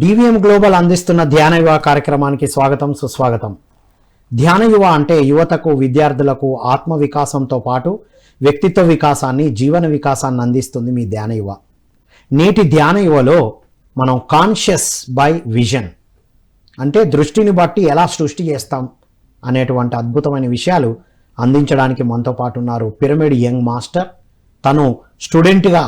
DVM global అందిస్తున్న ధ్యాన యువ కార్యక్రమానికి స్వాగతం సుస్వాగతం. ధ్యాన యువ అంటే యువతకు విద్యార్థులకు ఆత్మ వికాసంతో పాటు వ్యక్తిత్వ వికాసాన్ని జీవన వికాసాన్ని అందిస్తుంది మీ ధ్యాన యువ. నేటి ధ్యాన యువలో మనం కాన్షియస్ బై విజన్ అంటే దృష్టిని బట్టి ఎలా సృష్టి చేస్తాం అనేటువంటి అద్భుతమైన విషయాలు అందించడానికి మనతో పాటు ఉన్నారు పిరమిడ్ యంగ్ మాస్టర్. తను స్టూడెంట్గా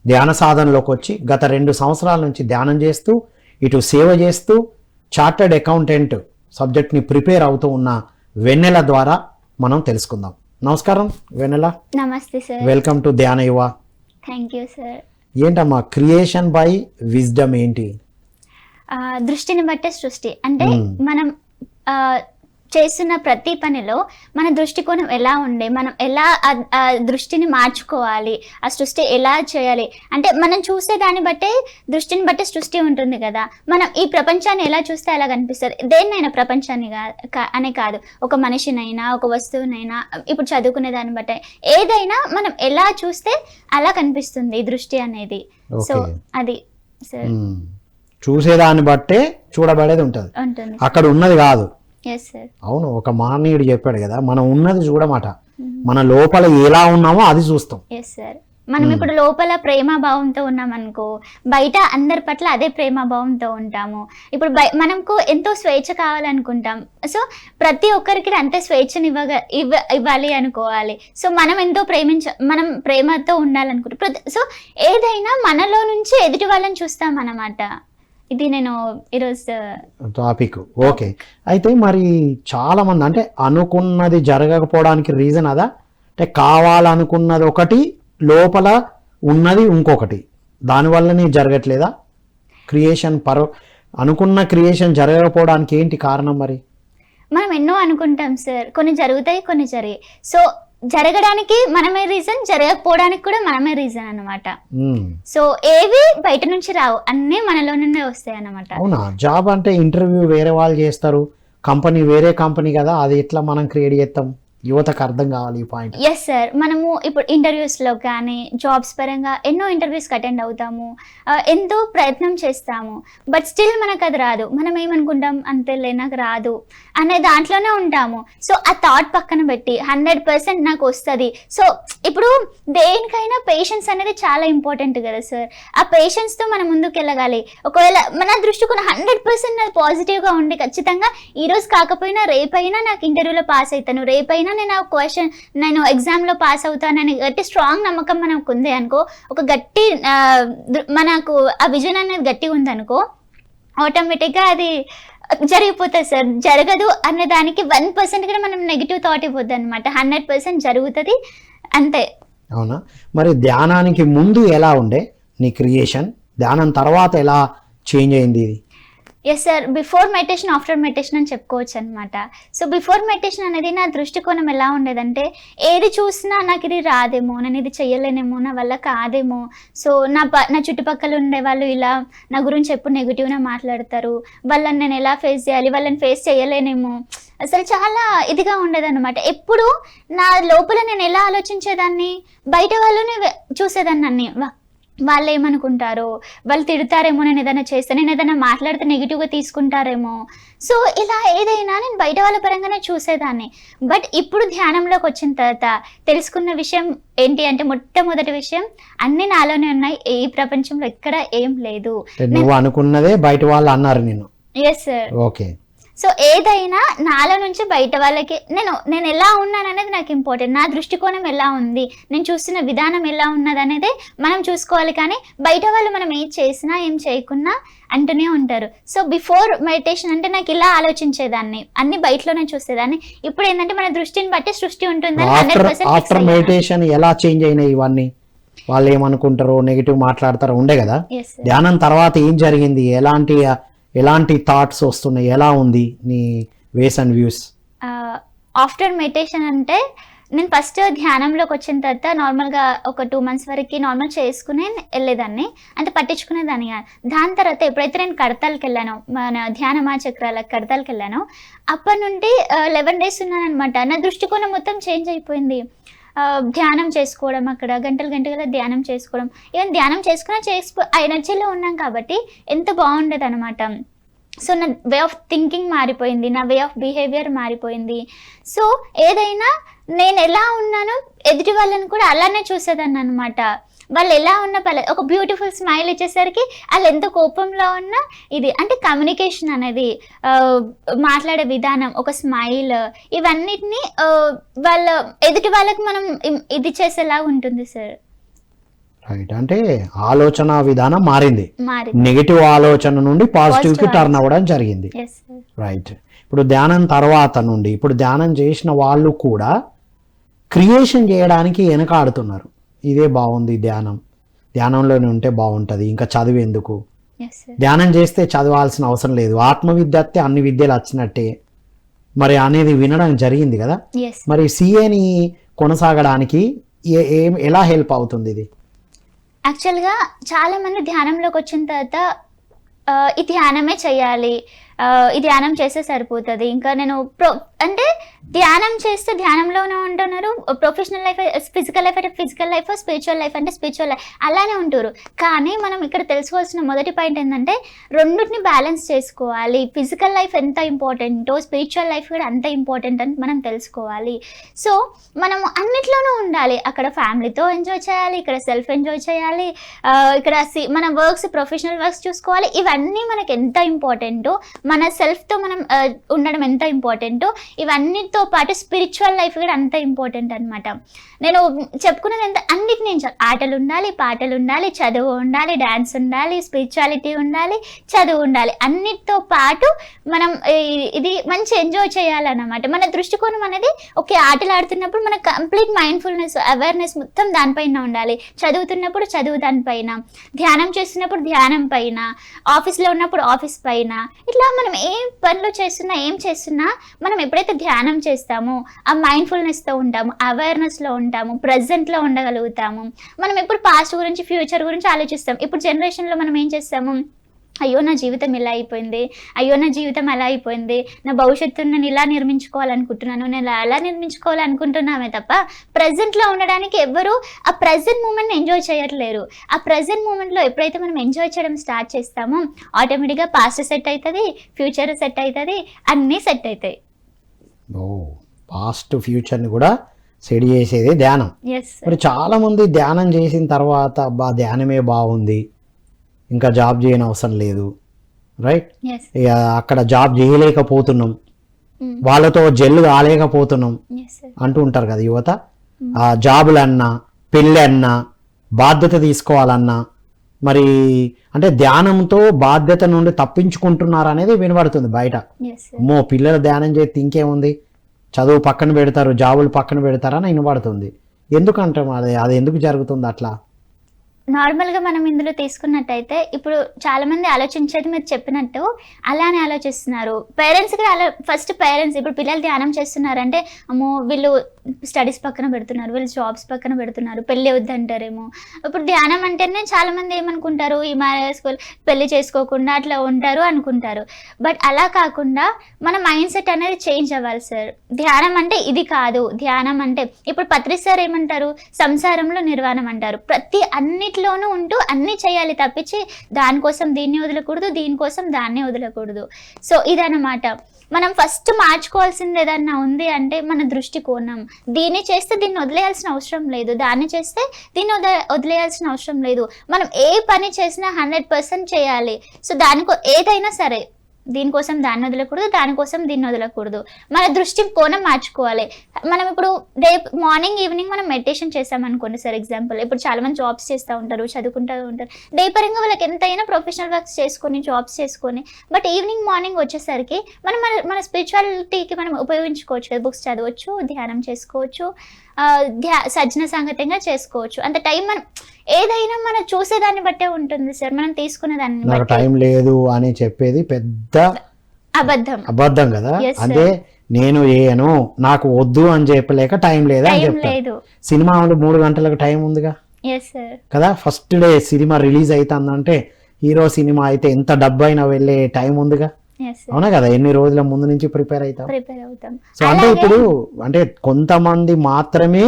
ధ్యాన సాధనలోకి వచ్చి గత 2 సంవత్సరాల నుంచి ధ్యానం చేస్తూ ఇటు సేవ చేస్తూ చార్టర్డ్ అకౌంటెంట్ సబ్జెక్ట్ని ప్రిపేర్ అవుతూ ఉన్న వెన్నెల ద్వారా మనం తెలుసుకుందాం. నమస్కారం వెన్నెల. నమస్తే సార్. వెల్కమ్ టు ధ్యాన యువ. Thank you sir. ఏంటమ్మా క్రియేషన్ బై విజ్డమ్ ఏంటి? దృష్టిని బట్టే సృష్టి అంటే మనం చేస్తున్న ప్రతి పనిలో మన దృష్టికోణం ఎలా ఉండే, మనం ఎలా ఆ దృష్టిని మార్చుకోవాలి, ఆ సృష్టి ఎలా చేయాలి అంటే మనం చూసే దాన్ని బట్టే దృష్టిని బట్టే సృష్టి ఉంటుంది కదా. మనం ఈ ప్రపంచాన్ని ఎలా చూస్తే అలా కనిపిస్తుంది. దేన్నైనా ప్రపంచాన్ని అనే కాదు, ఒక మనిషినైనా ఒక వస్తువునైనా ఇప్పుడు చదువుకునే దాన్ని బట్టే ఏదైనా మనం ఎలా చూస్తే అలా కనిపిస్తుంది ఈ దృష్టి అనేది. సో అది సార్ చూసేదాన్ని బట్టే చూడబడేది ఉంటుంది, అక్కడ ఉన్నది కాదు. అవును, ఒక మహనీయుడు చెప్పాడు కదా, మనం ఉన్నది చూడమాట, మన లోపల ఎలా ఉన్నామో అది చూస్తాం. మనం ఇప్పుడు లోపల ప్రేమభావంతో ఉన్నాం అనుకో, బయట అందరి పట్ల అదే ప్రేమభావంతో ఉంటాము. ఇప్పుడు మనకు ఎంతో స్వేచ్ఛ కావాలనుకుంటాం, సో ప్రతి ఒక్కరికి అంతే స్వేచ్ఛని ఇవ్వాలి అనుకోవాలి. సో మనం ఎంతో మనం ప్రేమతో ఉండాలనుకుంటాం. సో ఏదైనా మనలో నుంచి ఎదుటి వాళ్ళని చూస్తాం అన్నమాట. ఇది నేను ఈరోజు టాపిక్. ఓకే, అయితే మరి చాలా మంది అంటే అనుకున్నది జరగకపోవడానికి రీజన్ అదా? అంటే కావాలనుకున్నది ఒకటి, లోపల ఉన్నది ఇంకొకటి, దానివల్లనే జరగట్లేదా క్రియేషన్? అనుకున్న క్రియేషన్ జరగకపోవడానికి ఏంటి కారణం మరి? మనం ఎన్నో అనుకుంటాం సార్, కొన్ని జరుగుతాయి కొన్ని జరిగాయి. సో జరగడానికి మనమే రీజన్, జరగకపోవడానికి కూడా మనమే రీజన్ అన్నమాట. సో ఏవి బయట నుంచి రావు, అన్నీ మనలో నుండే వస్తాయి అన్నమాట. అవునా? జాబ్ అంటే ఇంటర్వ్యూ వేరే వాళ్ళు చేస్తారు, కంపెనీ వేరే కంపెనీ కదా, అది ఎట్లా మనం క్రియేట్ చేస్తాం? యువతకు అర్థం కావాలి ఈ పాయింట్. ఎస్ సార్, మనము ఇప్పుడు ఇంటర్వ్యూస్లో కానీ జాబ్స్ పరంగా ఎన్నో ఇంటర్వ్యూస్కి అటెండ్ అవుతాము, ఎంతో ప్రయత్నం చేస్తాము, బట్ స్టిల్ మనకు అది రాదు. మనం ఏమనుకుంటాం, అంతేలే నాకు రాదు అనే దాంట్లోనే ఉంటాము. సో ఆ థాట్ పక్కన పెట్టి 100% నాకు వస్తుంది. సో ఇప్పుడు దేనికైనా పేషెన్స్ అనేది చాలా ఇంపార్టెంట్ కదా సార్. ఆ పేషెన్స్తో మనం ముందుకు వెళ్ళగాలి. ఒకవేళ మన దృష్టికోణం 100% నాకు పాజిటివ్గా ఉండి ఖచ్చితంగా ఈరోజు కాకపోయినా రేపైనా నాకు ఇంటర్వ్యూలో పాస్ అవుతాను, రేపైనా నేను ఎగ్జామ్లో పాస్ అవుతానని గట్టి స్ట్రాంగ్ నమ్మకం మనకు ఉంది అనుకో, ఒక గట్టి మనకు ఆ విజన్ అనేది గట్టిగా ఉంది అనుకో, ఆటోమేటిక్గా అది జరిగిపోతుంది సార్. జరగదు అనే దానికి 1% కూడా మనం నెగిటివ్ థాట్ ఇవ్వద్దు అనమాట. 100% జరుగుతుంది అంతే. అవునా? మరి ధ్యానానికి ముందు ఎలా ఉండే నీ క్రియేషన్, ధ్యానం తర్వాత ఎలా చేంజ్ అయింది ఇది? Yes sir, before meditation after meditation అని చెప్పుకోవచ్చు అనమాట. సో బిఫోర్ మెడిటేషన్ అనేది నా దృష్టికోణం ఎలా ఉండేదంటే, ఏది చూసినా నాకు ఇది రాదేమో, నేను ఇది చెయ్యలేనేమో, నా వల్ల కాదేమో, సో నా చుట్టుపక్కల ఉండే వాళ్ళు ఇలా నా గురించి ఎప్పుడు నెగిటివ్గా మాట్లాడతారు, వాళ్ళని నేను ఎలా ఫేస్ చేయాలి, వాళ్ళని ఫేస్ చేయలేనేమో, అసలు చాలా ఇదిగా ఉండేదన్నమాట. ఎప్పుడు నా లోపల నేను ఎలా ఆలోచించేదాన్ని, బయట వాళ్ళని చూసేదాన్ని అన్ని, వాళ్ళు ఏమనుకుంటారో, వాళ్ళు తిడతారేమో నేను ఏదైనా చేస్తే, నేను ఏదైనా మాట్లాడితే నెగిటివ్గా తీసుకుంటారేమో, సో ఇలా ఏదైనా నేను బయట వాళ్ళ పరంగానే చూసేదాన్ని. బట్ ఇప్పుడు ధ్యానంలోకి వచ్చిన తర్వాత తెలుసుకున్న విషయం ఏంటి అంటే, మొట్టమొదటి విషయం అన్ని నాలోనే ఉన్నాయి, ఈ ప్రపంచంలో ఎక్కడ ఏం లేదు. నువ్వు అనుకున్నదే బయట వాళ్ళు అన్నారు నిన్ను. Yes sir. ఓకే. సో ఏదైనా నాలో నుంచి బయట వాళ్ళకి నేను ఎలా ఉన్నాను అనేది నాకు ఇంపార్టెంట్. నా దృష్టికోణం ఎలా ఉంది, నేను చూస్తున్న విధానం ఎలా ఉన్నది అనేది మనం చూసుకోవాలి. కానీ బయట వాళ్ళు మనం ఏం చేసినా ఏం చేయకున్నా అంటూనే ఉంటారు. సో బిఫోర్ మెడిటేషన్ అంటే నాకు ఇలా ఆలోచించేదాన్ని, అన్ని బయటలోనే చూసేదాన్ని. ఇప్పుడు ఏంటంటే మన దృష్టిని బట్టి సృష్టి ఉంటుంది. ఆఫ్టర్ మెడిటేషన్ ఎలా చేంజ్ అయినాయి ఇవన్నీ? వాళ్ళు ఏమనుకుంటారో, నెగిటివ్ మాట్లాడతారో ఉండే కదా, ధ్యానం తర్వాత ఏం జరిగింది? ఎలాంటి థాట్స్ వస్తున్నాయి? ఎలా ఉంది నీ ways and views? After meditation అంటే నేను ఫస్ట్ ధ్యానంలోకి వచ్చిన తర్వాత నార్మల్గా ఒక 2 months వరకు నార్మల్ చేసుకుని వెళ్ళేదాన్ని, అంటే పట్టించుకునేదాన్ని కాదు. దాని తర్వాత ఎప్పుడైతే నేను కడతాలకి వెళ్ళానో, మన ధ్యానమా చక్రాల కడతాలకి వెళ్ళానో, అప్పటి నుండి 11 days ఉన్నాను అనమాట. నా దృష్టికోణం మొత్తం చేంజ్ అయిపోయింది. ధ్యానం చేసుకోవడం, అక్కడ గంటలు గంటలుగా ధ్యానం చేసుకోవడం, ఈవెన్ ధ్యానం ఆ ఎనర్జీలో ఉన్నాం కాబట్టి ఎంత బాగుండదు అనమాట. సో నా వే ఆఫ్ థింకింగ్ మారిపోయింది, నా వే ఆఫ్ బిహేవియర్ మారిపోయింది. సో ఏదైనా నేను ఎలా ఉన్నానో ఎదుటి వాళ్ళని కూడా అలానే చూసేదాన్ని అనమాట. వాళ్ళు ఎలా ఉన్న ఒక బ్యూటిఫుల్ స్మైల్ ఇచ్చేసరికి వాళ్ళు ఎంత కోపంలో ఉన్నా ఇది అంటే కమ్యూనికేషన్ అనేది, మాట్లాడే విధానం, ఒక స్మైల్, ఇవన్నిటిని వాళ్ళ ఎదుటి వాళ్ళకి మనం ఇది చేసేలా ఉంటుంది సార్. రైట్, అంటే ఆలోచన విధానం మారింది, మారి నెగిటివ్ ఆలోచన నుండి పాజిటివ్ కి టర్న్ అవ్వడం జరిగింది. రైట్, ఇప్పుడు ధ్యానం తర్వాత నుండి ఇప్పుడు ధ్యానం చేసిన వాళ్ళు కూడా క్రియేషన్ చేయడానికి వెనకాడుతున్నారు. ఇదే బాగుంది, ధ్యానంలోనే ఉంటే బాగుంటుంది, ఇంకా చదువు ఎందుకు, ధ్యానం చేస్తే చదవాల్సిన అవసరం లేదు, ఆత్మవిద్య అన్ని విద్యలు వచ్చినట్టే మరి అనేది వినడం జరిగింది కదా. మరి సిఏని కొనసాగడానికి ఎలా హెల్ప్ అవుతుంది ఇది? యాక్చువల్గా చాలా మంది ధ్యానంలోకి వచ్చిన తర్వాత ఈ ధ్యానమే చేయాలి, ఈ ధ్యానం చేస్తే సరిపోతుంది, ఇంకా నేను అంటే ధ్యానం చేస్తే ధ్యానంలోనే ఉంటున్నారు, ప్రొఫెషనల్ లైఫ్ ఫిజికల్ లైఫ్ అంటే ఫిజికల్ లైఫ్, స్పిరిచువల్ లైఫ్ అంటే స్పిరిచువల్ లైఫ్ అలానే ఉంటారు. కానీ మనం ఇక్కడ తెలుసుకోవాల్సిన మొదటి పాయింట్ ఏంటంటే రెండింటిని బ్యాలెన్స్ చేసుకోవాలి. ఫిజికల్ లైఫ్ ఎంత ఇంపార్టెంటో స్పిరిచువల్ లైఫ్ కూడా అంత ఇంపార్టెంట్ అని మనం తెలుసుకోవాలి. సో మనం అన్నిట్లోనూ ఉండాలి. అక్కడ ఫ్యామిలీతో ఎంజాయ్ చేయాలి, ఇక్కడ సెల్ఫ్ ఎంజాయ్ చేయాలి, ఇక్కడ మన వర్క్స్ ప్రొఫెషనల్ వర్క్స్ చూసుకోవాలి. ఇవన్నీ మనకి ఎంత ఇంపార్టెంటో, మన సెల్ఫ్తో మనం ఉండడం ఎంత ఇంపార్టెంటో, ఇవన్నిటితో పాటు స్పిరిచువల్ లైఫ్ కూడా అంత ఇంపార్టెంట్ అనమాట. నేను చెప్పుకున్నది ఎంత అన్నిటిని ఆటలు ఉండాలి, పాటలు ఉండాలి, చదువు ఉండాలి, డ్యాన్స్ ఉండాలి, స్పిరిచువాలిటీ ఉండాలి, చదువు ఉండాలి. అన్నిటితో పాటు మనం ఇది మంచి ఎంజాయ్ చేయాలన్నమాట. మన దృష్టికోణం అనేది ఓకే, ఆటలు ఆడుతున్నప్పుడు మన కంప్లీట్ మైండ్ఫుల్నెస్, అవేర్నెస్ మొత్తం దానిపైన ఉండాలి, చదువుతున్నప్పుడు చదువు దానిపైన, ధ్యానం చేస్తున్నప్పుడు ధ్యానం పైన, ఆఫీస్లో ఉన్నప్పుడు ఆఫీస్ పైన, ఇట్లా మనం ఏం పనులు చేస్తున్నా ఏం చేస్తున్నా మనం ఎప్పుడైతే ధ్యానం చేస్తామో ఆ మైండ్ఫుల్నెస్తో ఉంటాము, అవేర్నెస్లో ఉంటాము, ప్రజెంట్లో ఉండగలుగుతాము. మనం ఎప్పుడు పాస్ట్ గురించి ఫ్యూచర్ గురించి ఆలోచిస్తాం. ఇప్పుడు జనరేషన్లో మనం ఏం చేస్తాము, అయ్యో నా జీవితం ఇలా అయిపోయింది, అయ్యో నా జీవితం అలా అయిపోయింది, నా భవిష్యత్తును నేను ఇలా నిర్మించుకోవాలనుకుంటున్నాను, నేను అలా నిర్మించుకోవాలనుకుంటున్నామే తప్ప ప్రజెంట్లో ఉండడానికి ఎవ్వరూ ఆ ప్రజెంట్ మూమెంట్ని ఎంజాయ్ చేయట్లేరు. ఆ ప్రజెంట్ మూమెంట్లో ఎప్పుడైతే మనం ఎంజాయ్ చేయడం స్టార్ట్ చేస్తామో ఆటోమేటిక్గా పాస్ట్ సెట్ అవుతుంది, ఫ్యూచర్ సెట్ అవుతుంది, అన్నీ సెట్ అవుతాయి. పాస్ట్ ఫ్యూచర్ని కూడా సెట్ చేసేది ధ్యానం. మరి చాలా మంది ధ్యానం చేసిన తర్వాత అబ్బా ధ్యానమే బాగుంది, ఇంకా జాబ్ చేయని అవసరం లేదు, రైట్, అక్కడ జాబ్ చేయలేకపోతున్నాం, వాళ్ళతో జెల్ కాలేకపోతున్నాం అంటూ ఉంటారు కదా యువత. ఆ జాబులన్నా, పెళ్ళి అన్నా, బాధ్యత తీసుకోవాలన్నా, మరి అంటే ధ్యానంతో బాధ్యత నుండి తప్పించుకుంటున్నారు అనేది వినబడుతుంది బయట. అమ్మో పిల్లలు ధ్యానం చేస్తే ఇంకేముంది, చదువు పక్కన పెడతారు, జాబులు పక్కన పెడతారని వినబడుతుంది. ఎందుకంటాం అది ఎందుకు జరుగుతుంది అట్లా? నార్మల్గా మనం ఇందులో తీసుకున్నట్టయితే ఇప్పుడు చాలామంది ఆలోచించేది మీరు చెప్పినట్టు అలానే ఆలోచిస్తున్నారు. పేరెంట్స్ కూడా ఫస్ట్ పేరెంట్స్ ఇప్పుడు పిల్లలు ధ్యానం చేస్తున్నారంటే అమ్మో వీళ్ళు స్టడీస్ పక్కన పెడుతున్నారు, వీళ్ళు జాబ్స్ పక్కన పెడుతున్నారు, పెళ్ళి వద్దంటారేమో. ఇప్పుడు ధ్యానం అంటేనే చాలామంది ఏమనుకుంటారు, ఈ మ్యారేజ్ పెళ్లి చేసుకోకుండా అట్లా ఉంటారు అనుకుంటారు. బట్ అలా కాకుండా మన మైండ్ సెట్ అనేది చేంజ్ అవ్వాలి సార్. ధ్యానం అంటే ఇది కాదు. ధ్యానం అంటే ఇప్పుడు పత్రి సార్ ఏమంటారు, సంసారంలో నిర్వాణం అంటారు. ప్రతి అన్నిట్లోనూ ఉంటూ అన్నీ చేయాలి తప్పించి దానికోసం దీన్ని వదలకూడదు, దీనికోసం దాన్ని వదలకూడదు. సో ఇదన్నమాట. మనం ఫస్ట్ మార్చుకోవాల్సింది ఏదన్నా ఉంది అంటే మన దృష్టికోణం. దీన్ని చేస్తే దీన్ని వదిలేయాల్సిన అవసరం లేదు, దాన్ని చేస్తే దీన్ని వదిలేయాల్సిన అవసరం లేదు. మనం ఏ పని చేసినా 100% చేయాలి. సో ఏదైనా సరే దీనికోసం దాన్ని వదలకూడదు, దానికోసం దీన్ని వదలకూడదు. మన దృష్టి కోణం మార్చుకోవాలి. మనం ఇప్పుడు డే మార్నింగ్ ఈవినింగ్ మనం మెడిటేషన్ చేస్తామనుకోండి సార్ ఎగ్జాంపుల్. ఇప్పుడు చాలా మంది జాబ్స్ చేస్తూ ఉంటారు, చదువుకుంటూ ఉంటారు, డే పరంగా వాళ్ళకి ఎంతైనా ప్రొఫెషనల్ వర్క్స్ చేసుకొని జాబ్స్ చేసుకొని, బట్ ఈవినింగ్ మార్నింగ్ వచ్చేసరికి మనం మన స్పిరిచువాలిటీకి మనం ఉపయోగించుకోవచ్చు కదా. బుక్స్ చదవచ్చు, ధ్యానం చేసుకోవచ్చు, సజ్జన సంగతంగా చేసుకోవచ్చు. అంత టైం మనం ఏదైనా మనం చూసేదాన్ని బట్టే ఉంటుంది సార్, మనం తీసుకునే దాన్ని బట్టి. టైం లేదు అని చెప్పేది పెద్ద అబద్ధం కదా. అంటే నేను చేయను, నాకు వద్దు అని చెప్పలేక టైం లేదా అని చెప్తాను. సినిమా 3 గంటలకు టైం ఉందిగా కదా. ఫస్ట్ డే సినిమా రిలీజ్ అవుతుందంటే హీరో సినిమా అయితే ఎంత డబ్బు అయినా వెళ్ళే టైం ఉందిగా, అవునా కదా. ఎన్ని రోజుల ముందు నుంచి ప్రిపేర్ అవుతాం. సో అంటే ఇప్పుడు అంటే కొంతమంది మాత్రమే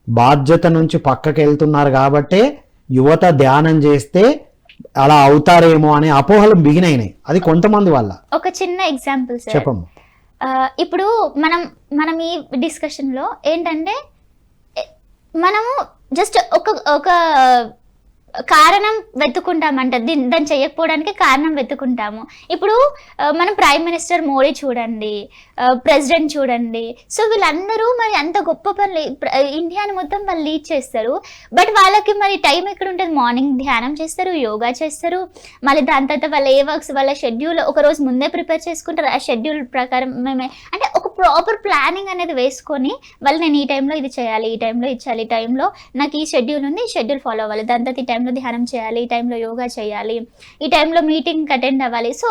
బాధ్యత నుంచి పక్కకి వెళ్తున్నారు కాబట్టే యువత ధ్యానం చేస్తే అలా అవుతారేమో అనే అపోహలు బిగినైనాయి. అది కొంతమంది వల్ల. ఒక చిన్న ఎగ్జాంపుల్ సార్, చెప్పమ్మా. ఇప్పుడు మనం ఈ డిస్కషన్లో ఏంటంటే మనము జస్ట్ ఒక కారణం వెతుకుంటామంట, దాన్ని చేయకపోవడానికి కారణం వెతుకుంటాము. ఇప్పుడు మనం ప్రైమ్ మినిస్టర్ మోడీ చూడండి, ప్రెసిడెంట్ చూడండి, సో వీళ్ళందరూ మరి అంత గొప్ప పనులు ఇండియాని మొత్తం వాళ్ళు లీడ్ చేస్తారు. బట్ వాళ్ళకి మరి టైం ఎక్కడ ఉంటుంది? మార్నింగ్ ధ్యానం చేస్తారు, యోగా చేస్తారు, మళ్ళీ దాని తర్వాత వాళ్ళ ఏ వర్క్స్ వాళ్ళ షెడ్యూల్ ఒకరోజు ముందే ప్రిపేర్ చేసుకుంటారు. ఆ షెడ్యూల్ ప్రకారం మేమే అంటే ఒక ప్రాపర్ ప్లానింగ్ అనేది వేసుకొని వాళ్ళు నేను ఈ టైంలో ఇది చేయాలి, ఈ టైంలో ఇది చేయాలి, ఈ టైంలో నాకు ఈ షెడ్యూల్ ఉంది, ఈ షెడ్యూల్ ఫాలో అవ్వాలి, దాని తర్వాత ఈ టైంలో ధ్యానం చేయాలి, ఈ టైంలో యోగా చేయాలి, ఈ టైంలో మీటింగ్ అటెండ్ అవ్వాలి. సో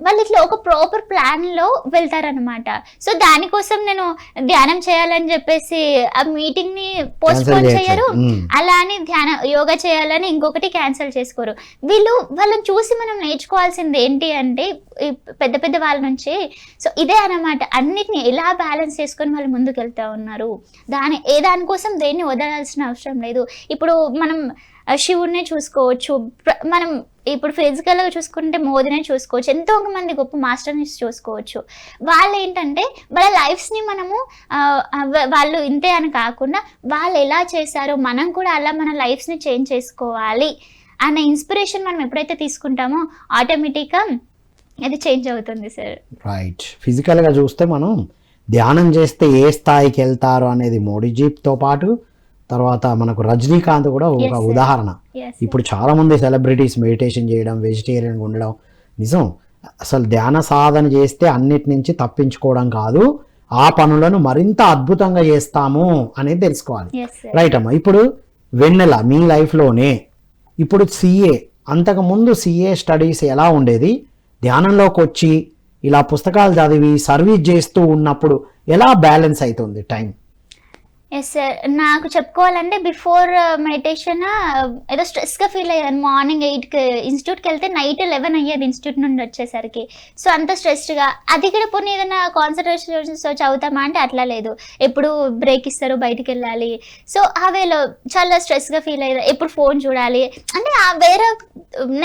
వాళ్ళు ఇట్లా ఒక ప్రాపర్ ప్లాన్లో వెళ్తారనమాట. సో దానికోసం నేను ధ్యానం చేయాలని చెప్పేసి ఆ మీటింగ్ని పోస్ట్పోన్ చేయరు, అలా అని యోగా చేయాలని ఇంకొకటి క్యాన్సిల్ చేసుకోరు. వాళ్ళని చూసి మనం నేర్చుకోవాల్సింది ఏంటి అంటే పెద్ద పెద్ద వాళ్ళ నుంచి. సో ఇదే అన్నమాట, అన్నిటిని ఎలా బ్యాలెన్స్ చేసుకొని వాళ్ళు ముందుకు వెళ్తూ ఉన్నారు. దానికోసం దేన్ని వదలాల్సిన అవసరం లేదు. ఇప్పుడు మనం శివుడినే చూసుకోవచ్చు, మనం ఇప్పుడు ఫిజికల్గా చూసుకుంటే మోదీనే చూసుకోవచ్చు, ఎంతో మంది గొప్ప మాస్టర్ని చూసుకోవచ్చు. వాళ్ళు ఏంటంటే వాళ్ళ లైఫ్స్ని మనము వాళ్ళు ఇంతే అని కాకుండా వాళ్ళు ఎలా చేశారో మనం కూడా అలా మన లైఫ్స్ని చేంజ్ చేసుకోవాలి అనే ఇన్స్పిరేషన్ మనం ఎప్పుడైతే తీసుకుంటామో ఆటోమేటిక్గా అది చేంజ్ అవుతుంది సార్. రైట్. ఫిజికల్గా చూస్తే మనం ధ్యానం చేస్తే ఏ స్థాయికి వెళ్తారు అనేది మోడీజీతో పాటు తర్వాత మనకు రజనీకాంత్ కూడా ఒక ఉదాహరణ. ఇప్పుడు చాలా మంది సెలబ్రిటీస్ మెడిటేషన్ చేయడం, వెజిటేరియన్గా ఉండడం. నిజం, అసలు ధ్యాన సాధన చేస్తే అన్నిటి నుంచి తప్పించుకోవడం కాదు, ఆ పనులను మరింత అద్భుతంగా చేస్తాము అనేది తెలుసుకోవాలి. రైట్ అమ్మా. ఇప్పుడు వెన్నెల మీ లైఫ్లోనే ఇప్పుడు సిఏ, అంతకుముందు సిఏ స్టడీస్ ఎలా ఉండేది, ధ్యానంలోకి వచ్చి ఇలా పుస్తకాలు చదివి సర్వీస్ చేస్తూ ఉన్నప్పుడు ఎలా బ్యాలెన్స్ అవుతుంది టైం? ఎస్ సార్, నాకు చెప్పుకోవాలంటే బిఫోర్ మెడిటేషన్ ఏదో స్ట్రెస్గా ఫీల్ అయ్యాను. మార్నింగ్ 8కి ఇన్స్టిట్యూట్కి వెళ్తే నైట్ 11 అయ్యేది ఇన్స్టిట్యూట్ నుండి వచ్చేసరికి. సో అంత స్ట్రెస్డ్గా, అది కూడా పోనీ ఏదైనా కాన్సన్ట్రేషన్స్ చదువుతామా అంటే అట్లా లేదు, ఎప్పుడు బ్రేక్ ఇస్తారు, బయటికి వెళ్ళాలి. సో ఆ వేలో చాలా స్ట్రెస్గా ఫీల్ అయ్యేది, ఎప్పుడు ఫోన్ చూడాలి అంటే ఆ వేరే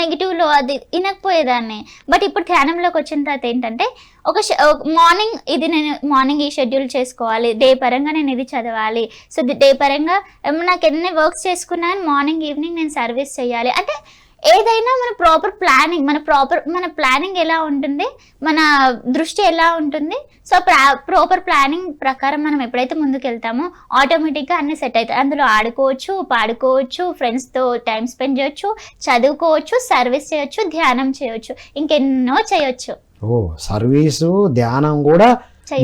నెగిటివ్లో అది వినకపోయేదాన్ని. బట్ ఇప్పుడు ధ్యానంలోకి వచ్చిన తర్వాత ఏంటంటే ఒక మార్నింగ్ ఇది నేను మార్నింగ్ ఈ షెడ్యూల్ చేసుకోవాలి, డే పరంగా నేను ఇది చదవాలి. సో డే పరంగా నాకు ఎన్ని వర్క్స్ చేసుకున్నా మార్నింగ్ ఈవినింగ్ నేను సర్వీస్ చేయాలి. అంటే ఏదైనా మన ప్రాపర్ ప్లానింగ్, మన ప్లానింగ్ ఎలా ఉంటుంది, మన దృష్టి ఎలా ఉంటుంది. సో ప్రాపర్ ప్లానింగ్ ప్రకారం మనం ఎప్పుడైతే ముందుకు వెళ్తామో ఆటోమేటిక్గా అన్నీ సెట్ అవుతాయి. అందులో ఆడుకోవచ్చు, పాడుకోవచ్చు, ఫ్రెండ్స్తో టైం స్పెండ్ చేయొచ్చు, చదువుకోవచ్చు, సర్వీస్ చేయొచ్చు, ధ్యానం చేయొచ్చు, ఇంకెన్నో చేయొచ్చు. ఓ, సర్వీసు ధ్యానం కూడా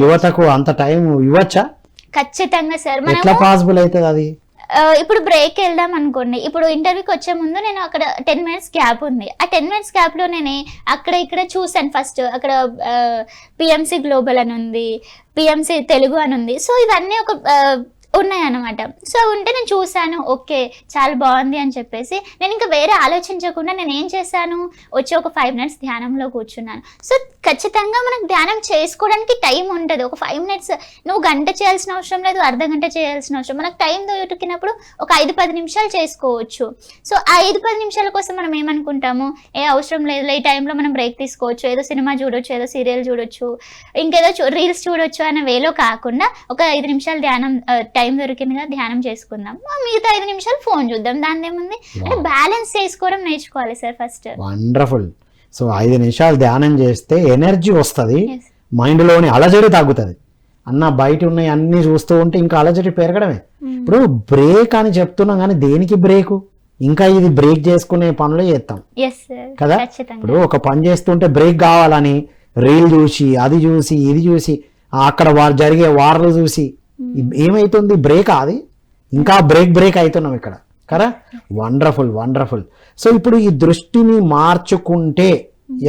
యువతకు అంత టైం ఇవ్వచ్చా? ఖచ్చితంగా సార్. ఎట్లా పాసిబుల్ అవుతుంది అది? ఇప్పుడు బ్రేక్ వెళ్దాం అనుకోండి, ఇప్పుడు ఇంటర్వ్యూకి వచ్చే ముందు నేను అక్కడ 10 minutes గ్యాప్ ఉంది. ఆ 10 minutes గ్యాప్లో నేను అక్కడ ఇక్కడ చూసాను. ఫస్ట్ అక్కడ పిఎంసి గ్లోబల్ అని ఉంది, పిఎంసి తెలుగు అని ఉంది. సో ఇవన్నీ ఒక ఉన్నాయన్నమాట. సో ఉంటే నేను చూశాను, ఓకే చాలా బాగుంది అని చెప్పేసి నేను ఇంకా వేరే ఆలోచించకుండా నేను ఏం చేశాను, వచ్చి ఒక 5 minutes ధ్యానంలో కూర్చున్నాను. సో ఖచ్చితంగా మనకు ధ్యానం చేసుకోవడానికి టైం ఉంటుంది. ఒక 5 minutes నువ్వు గంట చేయాల్సిన అవసరం లేదు, అర్ధ గంట చేయాల్సిన అవసరం. మనకు టైం దొరికినప్పుడు ఒక 5-10 నిమిషాలు చేసుకోవచ్చు. సో ఆ 5-10 నిమిషాల కోసం మనం ఏమనుకుంటాము, అవసరం లేదు, ఈ టైంలో మనం బ్రేక్ తీసుకోవచ్చు, ఏదో సినిమా చూడొచ్చు, ఏదో సీరియల్ చూడొచ్చు, ఇంకేదో రీల్స్ చూడొచ్చు అనే వేలో కాకుండా ఒక 5 నిమిషాలు ధ్యానం టైం దొరికింది కదా ధ్యానం చేసుకుందాం, మిగతా 5 నిమిషాలు ఫోన్ చూద్దాం, దాని ఏముంది అంటే బ్యాలెన్స్ చేసుకోవడం నేర్చుకోవాలి సార్ ఫస్ట్. వండర్ఫుల్. సో 5 నిమిషాలు ధ్యానం చేస్తే ఎనర్జీ వస్తుంది, మైండ్లోని అలజడి తగ్గుతుంది. అన్న బయట ఉన్నాయి అన్ని చూస్తూ ఉంటే ఇంకా అలజడి పెరగడమే. ఇప్పుడు బ్రేక్ అని చెప్తున్నాం కానీ దేనికి బ్రేకు? ఇంకా ఇది బ్రేక్ చేసుకునే పనులు చేస్తాం కదా. ఇప్పుడు ఒక పని చేస్తుంటే బ్రేక్ కావాలని రీల్ చూసి అది చూసి ఇది చూసి అక్కడ జరిగే వార్లు చూసి ఏమైతుంది, బ్రేక్ అది ఇంకా బ్రేక్ అవుతున్నాం ఇక్కడ కదా. Wonderful wonderful. సో ఇప్పుడు ఈ దృష్టిని మార్చుకుంటే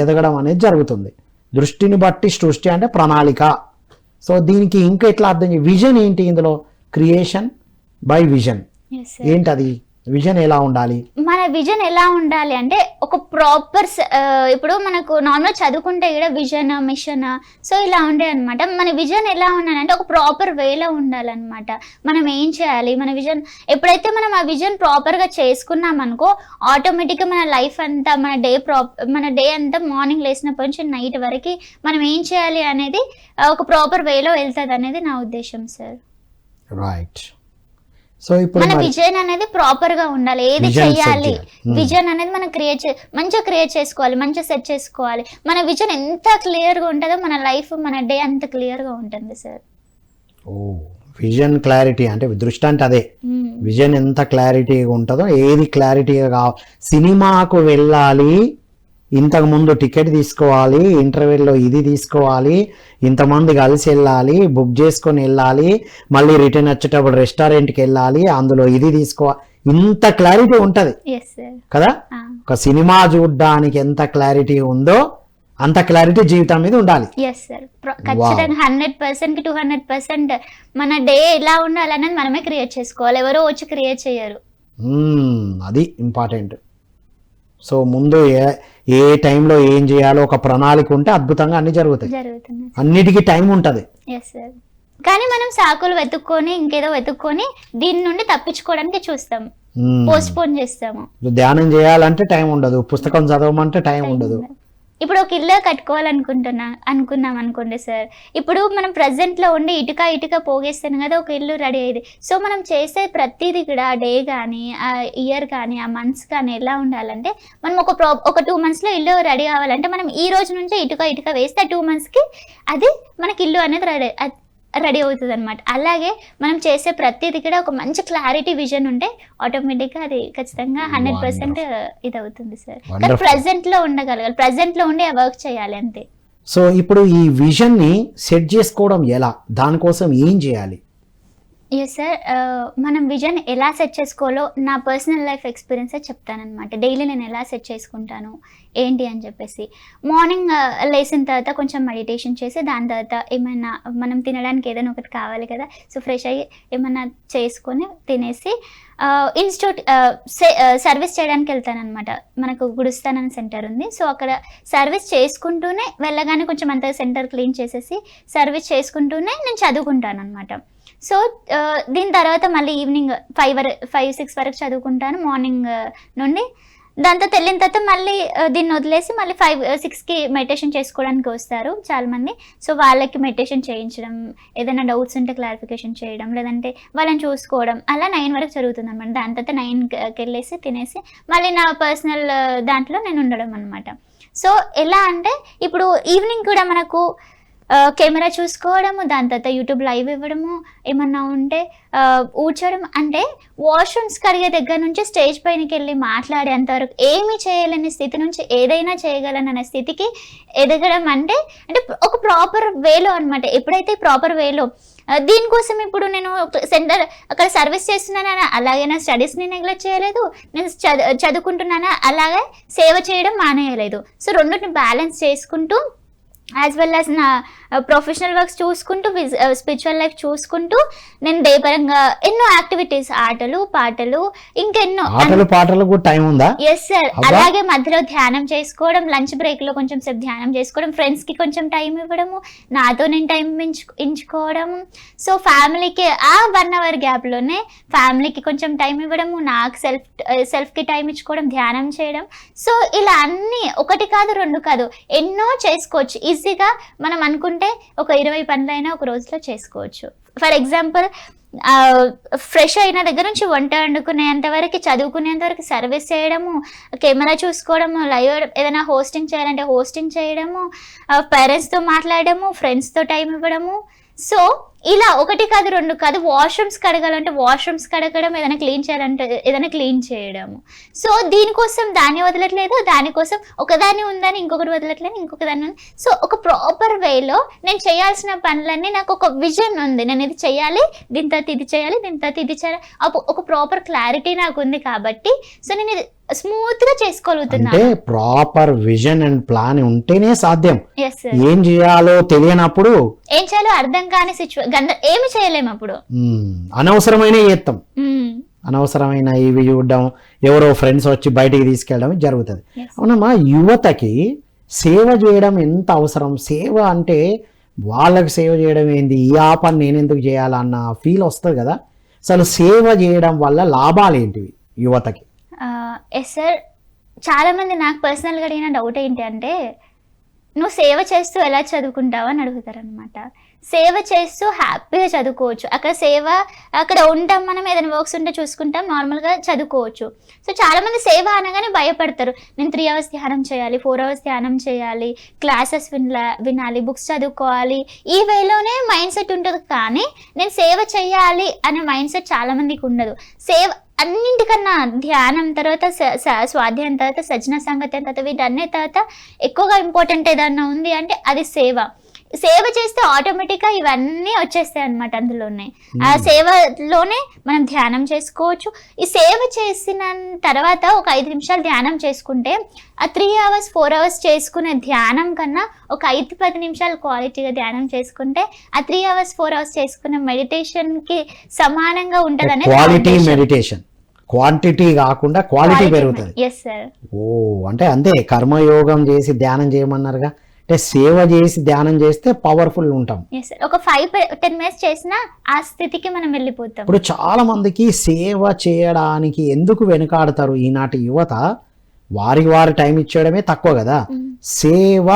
ఎదగడం అనేది జరుగుతుంది. దృష్టిని బట్టి సృష్టి అంటే ప్రణాళిక. సో దీనికి ఇంకా ఎట్లా అర్థం, విజన్ ఏంటి ఇందులో? Creation by vision. ఏంటది విజన్? ఎలా ఉండాలి మన విజన్? ఎలా ఉండాలి అంటే ఒక ఒక ప్రాపర్ ఇప్పుడు మనకు నార్మల్ చదువుకుంటే కూడా విజన్ మిషన్ సో ఇలా ఉండే అనమాట. మన విజన్ ఎలా ఉండాలంటే ఒక ప్రాపర్ వేలో ఉండాలన్నమాట. మనం ఏం చేయాలి, మన విజన్ ఎప్పుడైతే మనం ఆ విజన్ ప్రాపర్గా చేసుకున్నాం అనుకో, ఆటోమేటిక్గా మన లైఫ్ అంతా మన డే అంతా మార్నింగ్ లేసినప్పటి నుంచి నైట్ వరకు మనం ఏం చేయాలి అనేది ఒక ప్రాపర్ వేలో వెళ్తుంది అనేది నా ఉద్దేశం సార్. రైట్. సో ఇప్పుడు మన విజన్ అనేది ప్రాపర్ గా ఉండాలి. ఏది చెయ్యాలి విజన్ అనేది మనం మంచిగా క్రియేట్ చేసుకోవాలి, మంచిగా సెట్ చేసుకోవాలి. మన విజన్ ఎంత క్లియర్ గా ఉంటుందో మన లైఫ్ మన డే అంత క్లియర్ గా ఉంటుంది సార్. ఓ విజన్ క్లారిటీ అంటే దృష్టి అంటే అదే. విజన్ ఎంత క్లారిటీగా ఉంటుందో, ఏది క్లారిటీగా కావాలి. సినిమాకు వెళ్ళాలి, ఇంతకు ముందు టికెట్ తీసుకోవాలి, ఇంటర్వెల్లో ఇది తీసుకోవాలి, ఇంతమంది కలిసి వెళ్ళాలి, బుక్ చేసుకొని వెళ్ళాలి, మళ్ళీ రిటర్న్ వచ్చేటప్పుడు రెస్టారెంట్కి వెళ్ళాలి, అందులో ఇది తీసుకోవాలి, ఇంత క్లారిటీ ఉంటుంది కదా. ఒక సినిమా చూడడానికి ఎంత క్లారిటీ ఉందో అంత క్లారిటీ జీవితం మీద ఉండాలి. ఖచ్చితంగా 100% కి 200% మన డే ఎలా ఉండాలనేది మనమే క్రియేట్ చేసుకోవాలి, ఎవరో వచ్చి క్రియేట్ చేయరు. అది ఇంపార్టెంట్. సో ముందు ఏ టైంలో ఏం చేయాలో ఒక ప్రణాళిక ఉంటే అద్భుతంగా అన్ని జరుగుతాయి. అన్నిటికీ టైం ఉంటుంది. కానీ మనం సాకులు వెతుక్కొని ఇంకేదో వెతుక్కొని దీని నుండి తప్పించుకోవడానికి చూస్తాం, పోస్ట్ పోన్ చేస్తాము. ధ్యానం చేయాలంటే టైం ఉండదు, పుస్తకం చదవమంటే టైం ఉండదు. ఇప్పుడు ఒక ఇల్లు అనుకున్నాం అనుకోండి సార్, ఇప్పుడు మనం ప్రెసెంట్ లో ఉండి ఇటుక పోగేస్తాను కదా ఒక ఇల్లు రెడీ అయ్యేది. సో మనం చేసే ప్రతిదీ కూడా ఆ డే కానీ ఆ ఇయర్ కానీ ఆ మంత్స్ కానీ ఎలా ఉండాలంటే, మనం ఒక 2 months లో ఇల్లు రెడీ అవ్వాలంటే మనం ఈ రోజు నుంచే ఇటుక వేస్తే 2 months కి అది మనకి ఇల్లు అనేది రెడీ అవుతుంది అనమాట. అలాగే మనం చేసే ప్రతిదీ కూడా ఒక మంచి క్లారిటీ విజన్ ఉంటే ఆటోమేటిక్గా అది ఖచ్చితంగా 100% ఇది అవుతుంది సార్. కానీ ప్రెసెంట్ లో ఉండగలగాలి, ప్రెసెంట్ లో ఉండి ఆ వర్క్ చేయాలి అంతే. సో ఇప్పుడు ఈ విజన్ ని సెట్ చేసుకోవడం ఎలా, దానికోసం ఏం చేయాలి? ఎస్ సార్, మనం విజన్ ఎలా సెట్ చేసుకోవాలో నా పర్సనల్ లైఫ్ ఎక్స్పీరియన్సే చెప్తానమాట. డైలీ నేను ఎలా సెట్ చేసుకుంటాను ఏంటి అని చెప్పేసి, మార్నింగ్ లేచిన తర్వాత కొంచెం మెడిటేషన్ చేసి, దాని తర్వాత ఏమైనా మనం తినడానికి ఏదైనా ఒకటి కావాలి కదా, సో ఫ్రెష్ అయ్యి ఏమైనా చేసుకొని తినేసి ఇన్స్టిట్యూట్ సర్వీస్ చేయడానికి వెళ్తానమాట. మనకు గుడిస్తానని సెంటర్ ఉంది, సో అక్కడ సర్వీస్ చేసుకుంటూనే వెళ్ళగానే కొంచెం అంత సెంటర్ క్లీన్ చేసేసి సర్వీస్ చేసుకుంటూనే నేను చదువుకుంటాను అనమాట. సో దీని తర్వాత మళ్ళీ ఈవినింగ్ 5-6 వరకు చదువుకుంటాను మార్నింగ్ నుండి. దాంతో వెళ్ళిన తర్వాత మళ్ళీ దీన్ని వదిలేసి మళ్ళీ 5-6కి మెడిటేషన్ చేసుకోవడానికి వస్తారు చాలామంది. సో వాళ్ళకి మెడిటేషన్ చేయించడం, ఏదైనా డౌట్స్ ఉంటే క్లారిఫికేషన్ చేయడం, లేదంటే వాళ్ళని చూసుకోవడం, అలా 9 వరకు జరుగుతుంది అనమాట. దాని తర్వాత 9కి వెళ్ళేసి తినేసి మళ్ళీ నా పర్సనల్ దాంట్లో నేను ఉండడం అనమాట. సో ఎలా అంటే ఇప్పుడు ఈవినింగ్ కూడా మనకు కెమెరా చూసుకోవడము, దాని తర్వాత యూట్యూబ్ లైవ్ ఇవ్వడము, ఏమన్నా ఉంటే ఊడ్చడం, అంటే వాష్రూమ్స్ కడిగే దగ్గర నుంచి స్టేజ్ పైనకి వెళ్ళి మాట్లాడేంతవరకు ఏమీ చేయలేని స్థితి నుంచి ఏదైనా చేయగలననే స్థితికి ఎదగడం అంటే ఒక ప్రాపర్ వేలో అనమాట. ఎప్పుడైతే ప్రాపర్ వేలో దీనికోసం ఇప్పుడు నేను సెంటర్ అక్కడ సర్వీస్ చేస్తున్నానా అలాగే నా స్టడీస్ని నెగ్లెక్ట్ చేయలేదు, నేను చదువుకుంటున్నానా అలాగే సేవ చేయడం మానేయలేదు. సో రెండింటిని బ్యాలెన్స్ చేసుకుంటూ యాజ్ వెల్ యాజ్ నా ప్రొఫెషనల్ వర్క్స్ చూసుకుంటూ స్పిరిచువల్ లైఫ్ చూసుకుంటూ నేను డే పరంగా ఎన్నో యాక్టివిటీస్, ఆటలు పాటలు, ఇంకెన్నో పాటలు కూడా టైం ఉందా? Yes sir. అలాగే మధ్యలో ధ్యానం చేసుకోవడం, లంచ్ బ్రేక్ లో కొంచెం సేపు ధ్యానం చేసుకోవడం, ఫ్రెండ్స్ కి కొంచెం టైం ఇవ్వడము, నాతో నేను టైం ఎంచుకోవడము. సో ఫ్యామిలీకి ఆ 1 hour గ్యాప్ లోనే ఫ్యామిలీకి కొంచెం టైం ఇవ్వడము, నాకు సెల్ఫ్ కి టైం ఇచ్చుకోవడం, ధ్యానం చేయడం. సో ఇలా అన్ని 1 కాదు 2 కాదు ఎన్నో చేసుకోవచ్చు ఈజీగా. మనం అనుకుంటే ఒక 20 పనులైనా ఒక రోజులో చేసుకోవచ్చు. ఫర్ ఎగ్జాంపుల్ ఫ్రెష్ అయిన దగ్గర నుంచి వంట వండుకునేంత వరకు, చదువుకునేంత వరకు సర్వీస్ చేయడము, కెమెరా చూసుకోవడము, లైవ్ ఏదైనా హోస్టింగ్ చేయాలంటే హోస్టింగ్ చేయడము, పేరెంట్స్తో మాట్లాడడము, ఫ్రెండ్స్తో టైం ఇవ్వడము. సో ఇలా 1 కాదు 2 కాదు, వాష్రూమ్స్ కడగాలంటే వాష్రూమ్స్ కడగడం, ఏదైనా క్లీన్ చేయాలంటే ఏదైనా క్లీన్ చేయడము. సో దీనికోసం దాన్ని వదలట్లేదు, దానికోసం ఒకదాన్ని ఉందని ఇంకొకటి వదలట్లేదు, ఇంకొక దాన్ని ఉంది. సో ఒక ప్రాపర్ వేలో నేను చేయాల్సిన పనులన్నీ నాకు ఒక విజన్ ఉంది, నేను ఇది చేయాలి, దీని తర్వాత ఇది చేయాలి, దీని తర్వాత ఇది చేయాలి, ఒక ప్రాపర్ క్లారిటీ నాకు ఉంది కాబట్టి సో నేను ఇది స్మూత్ గా చేసుకోగలుగుతున్నాను. అంటే ప్రాపర్ విజన్ అండ్ ప్లాన్ ఉంటేనే సాధ్యం. ఏం చేయాలో తెలియనప్పుడు, ఏం చేయాలో అర్థం కాని సిచ్యువేషన్ ఏమి చేయలేము, అప్పుడు అనవసరమైన చేస్తాం. అనవసరమైన ఇవి చూడడం, ఎవరో ఫ్రెండ్స్ వచ్చి బయటికి తీసుకెళ్ళడం జరుగుతుంది. Yes. అవునమ్మా, యువతకి సేవ చేయడం ఎంత అవసరం? సేవ అంటే వాళ్ళకి సేవ చేయడం ఏంది, ఈ ఆ పని నేను ఎందుకు చేయాలన్న ఫీల్ వస్తుంది కదా. అసలు సేవ చేయడం వల్ల లాభాలు ఏంటివి యువతకి? ఎస్ సార్, చాలామంది నాకు పర్సనల్గా అడిగిన డౌట్ ఏంటి అంటే, నువ్వు సేవ చేస్తూ ఎలా చదువుకుంటావు అని అడుగుతారనమాట. సేవ చేస్తూ హ్యాపీగా చదువుకోవచ్చు. అక్కడ ఉంటాం, మనం ఏదైనా వర్క్స్ ఉంటే చూసుకుంటాం, నార్మల్గా చదువుకోవచ్చు. సో చాలామంది సేవ అనగానే భయపడతారు. నేను 3 hours ధ్యానం చేయాలి, 4 hours ధ్యానం చేయాలి, క్లాసెస్ వినాలి, బుక్స్ చదువుకోవాలి, ఈ వేలోనే మైండ్ సెట్ ఉంటుంది. కానీ నేను సేవ చేయాలి అనే మైండ్ సెట్ చాలామందికి ఉండదు. అన్నింటికన్నా ధ్యానం తర్వాత స్వాధ్యాయం తర్వాత సజ్జన సంగత్యం తర్వాత వీటన్ని తర్వాత ఎక్కువగా ఇంపార్టెంట్ ఏదన్నా ఉంది అంటే అది సేవ. సేవ చేస్తే ఆటోమేటిక్గా ఇవన్నీ వచ్చేస్తాయి అనమాట. అందులోనే ఆ సేవలోనే మనం ధ్యానం చేసుకోవచ్చు. ఈ సేవ చేసిన తర్వాత ఒక 5 నిమిషాలు ధ్యానం చేసుకుంటే ఆ 3 hours 4 hours చేసుకునే ధ్యానం కన్నా ఒక 5-10 నిమిషాలు క్వాలిటీగా ధ్యానం చేసుకుంటే ఆ 3 hours 4 hours చేసుకునే మెడిటేషన్కి సమానంగా ఉంటుంది అనేది క్వాలిటీ మెడిటేషన్. క్వాంటిటీ కాకుండా క్వాలిటీ పెరుగుతుంది. Yes sir. అంటే అంతే, కర్మయోగం చేసి ధ్యానం చేయమన్నారుగా, అంటే సేవ చేసి ధ్యానం చేస్తే పవర్ఫుల్ ఉంటాం. ఒక 5-10 minutes చేసినా ఆ స్థితికి మనం వెళ్ళిపోతాం. ఇప్పుడు చాలా మందికి సేవ చేయడానికి ఎందుకు వెనుకాడతారు ఈనాటి యువత? వారి టైం ఇచ్చేయడమే తక్కువ కదా. సేవ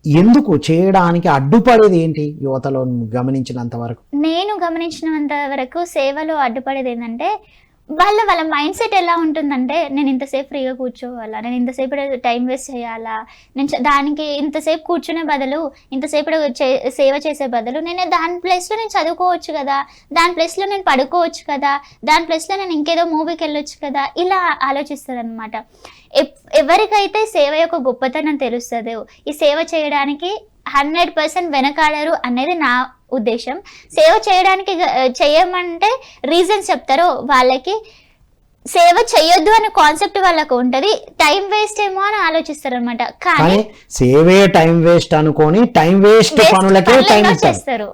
ఎందుకు చేయడానికి అడ్డుపడేది ఏంటి యువతలో గమనించినంత వరకు? నేను గమనించినంత వరకు సేవలో అడ్డుపడేది ఏంటంటే, వాళ్ళ మైండ్ సెట్ ఎలా ఉంటుందంటే, నేను ఇంతసేపు ఫ్రీగా కూర్చోవాలా, నేను ఇంతసేపు టైం వేస్ట్ చేయాలా, నేను దానికి ఇంతసేపు కూర్చునే బదులు, ఇంతసేపు సేవ చేసే బదులు నేను దాని ప్లేస్లో నేను చదువుకోవచ్చు కదా, దాని ప్లేస్లో నేను పడుకోవచ్చు కదా, దాని ప్లేస్లో నేను ఇంకేదో మూవీకి వెళ్ళొచ్చు కదా, ఇలా ఆలోచిస్తారు అనమాట. ఎవరికైతే సేవ యొక్క గొప్పతనం తెలుస్తుందో ఈ సేవ చేయడానికి 100% వెనకాడరు అనేది నా ఉద్దేశం. సేవ చేయమంటే రీజన్స్ చెప్తారో వాళ్ళకి సేవ చేయొద్దు అనే కాన్సెప్ట్ వాళ్ళకు ఉంటది. టైం వేస్ట్ ఏమో అని ఆలోచిస్తారు అనమాట. కానీ సేవే టైం వేస్ట్ అనుకొని టైం వేస్ట్ పనులకే టైం చేస్తారు.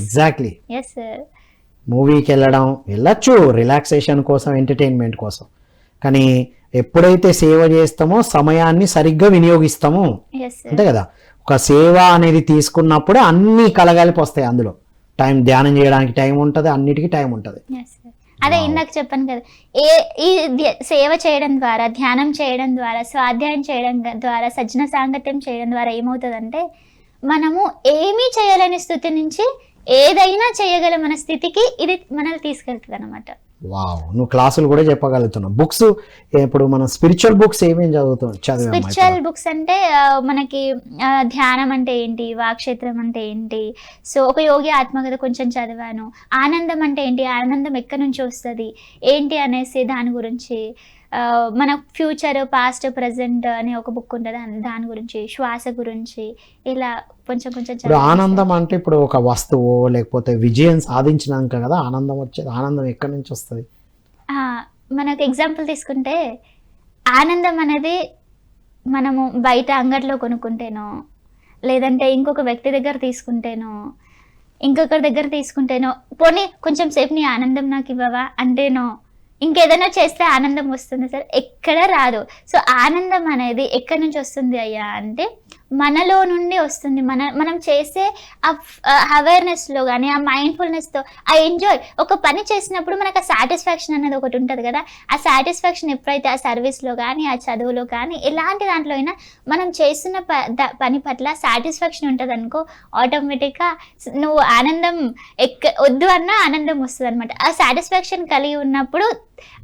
ఎగ్జాక్ట్లీ. Yes sir. మూవీకి వెళ్ళొచ్చు రిలాక్సేషన్ కోసం, ఎంటర్టైన్మెంట్ కోసం. కానీ ఎప్పుడైతే సేవ చేస్తామో సమయాన్ని సరిగ్గా వినియోగిస్తామో, అంతే కదా. ఒక సేవ అనేది తీసుకున్నప్పుడే అన్ని కలగలిపి వస్తాయి. అందులో టైం, ధ్యానం చేయడానికి టైం ఉంటుంది, అన్నిటికీ టైం ఉంటుంది. అదే ఇందాక చెప్పాను కదా, ఈ సేవ చేయడం ద్వారా, ధ్యానం చేయడం ద్వారా, స్వాధ్యాయం చేయడం ద్వారా, సజ్జన సాంగత్యం చేయడం ద్వారా ఏమవుతుందంటే, మనము ఏమీ చేయలేని స్థితి నుంచి ఏదైనా చేయగల మన స్థితికి ఇది మనల్ని తీసుకెళ్తుంది అనమాట. వావ్, నువ్వు క్లాసులు కూడా చెప్పగలుగుతున్నావు. బుక్స్ ఇప్పుడు మనం స్పిరిచువల్ బుక్స్ ఏమేమి చదువుతాం? స్పిరిచువల్ బుక్స్ అంటే మనకి ధ్యానం అంటే ఏంటి, వాక్క్షేత్రం అంటే ఏంటి, సో ఒక యోగి ఆత్మకథ కొంచెం చదివాను. ఆనందం అంటే ఏంటి, ఆనందం ఎక్కడి నుంచి వస్తుంది ఏంటి అనేసి దాని గురించి, మన ఫ్యూచర్, పాస్ట్, ప్రజెంట్ అనే ఒక బుక్ ఉంటుంది, దాని గురించి, శ్వాస గురించి, ఇలా కొంచెం కొంచెం. ఇప్పుడు ఆనందం అంటే ఇప్పుడు ఒక వస్తువు లేకపోతే విజయం సాధించినాక కదా ఆనందం వచ్చేది. ఆనందం ఎక్కడి నుంచి వస్తుంది? మనకు ఎగ్జాంపుల్ తీసుకుంటే, ఆనందం అనేది మనము బయట అంగడిలో కొనుక్కుంటేనో, లేదంటే ఇంకొక వ్యక్తి దగ్గర తీసుకుంటేనో, ఇంకొకరి దగ్గర తీసుకుంటేనో, పోనీ కొంచెం సేపు నీ ఆనందం నాకు ఇవ్వవా అంటేనో, ఇంకేదైనా చేస్తే ఆనందం వస్తుంది సార్? ఎక్కడ రాదు. సో ఆనందం అనేది ఎక్కడి నుంచి వస్తుంది అయ్యా అంటే, మనలో నుండి వస్తుంది. మనం చేసే అవేర్నెస్లో కానీ, ఆ మైండ్ఫుల్నెస్తో, ఆ ఎంజాయ్, ఒక పని చేసినప్పుడు మనకు ఆ సాటిస్ఫాక్షన్ అనేది ఒకటి ఉంటుంది కదా. ఆ సాటిస్ఫాక్షన్ ఎప్పుడైతే ఆ సర్వీస్లో కానీ, ఆ చదువులో కానీ, ఎలాంటి దాంట్లో అయినా మనం చేస్తున్న పని పట్ల సాటిస్ఫాక్షన్ ఉంటుంది అనుకో, ఆటోమేటిక్గా నువ్వు ఆనందం వద్దు అన్నా ఆనందం వస్తుంది అనమాట. ఆ సాటిస్ఫాక్షన్ కలిగి ఉన్నప్పుడు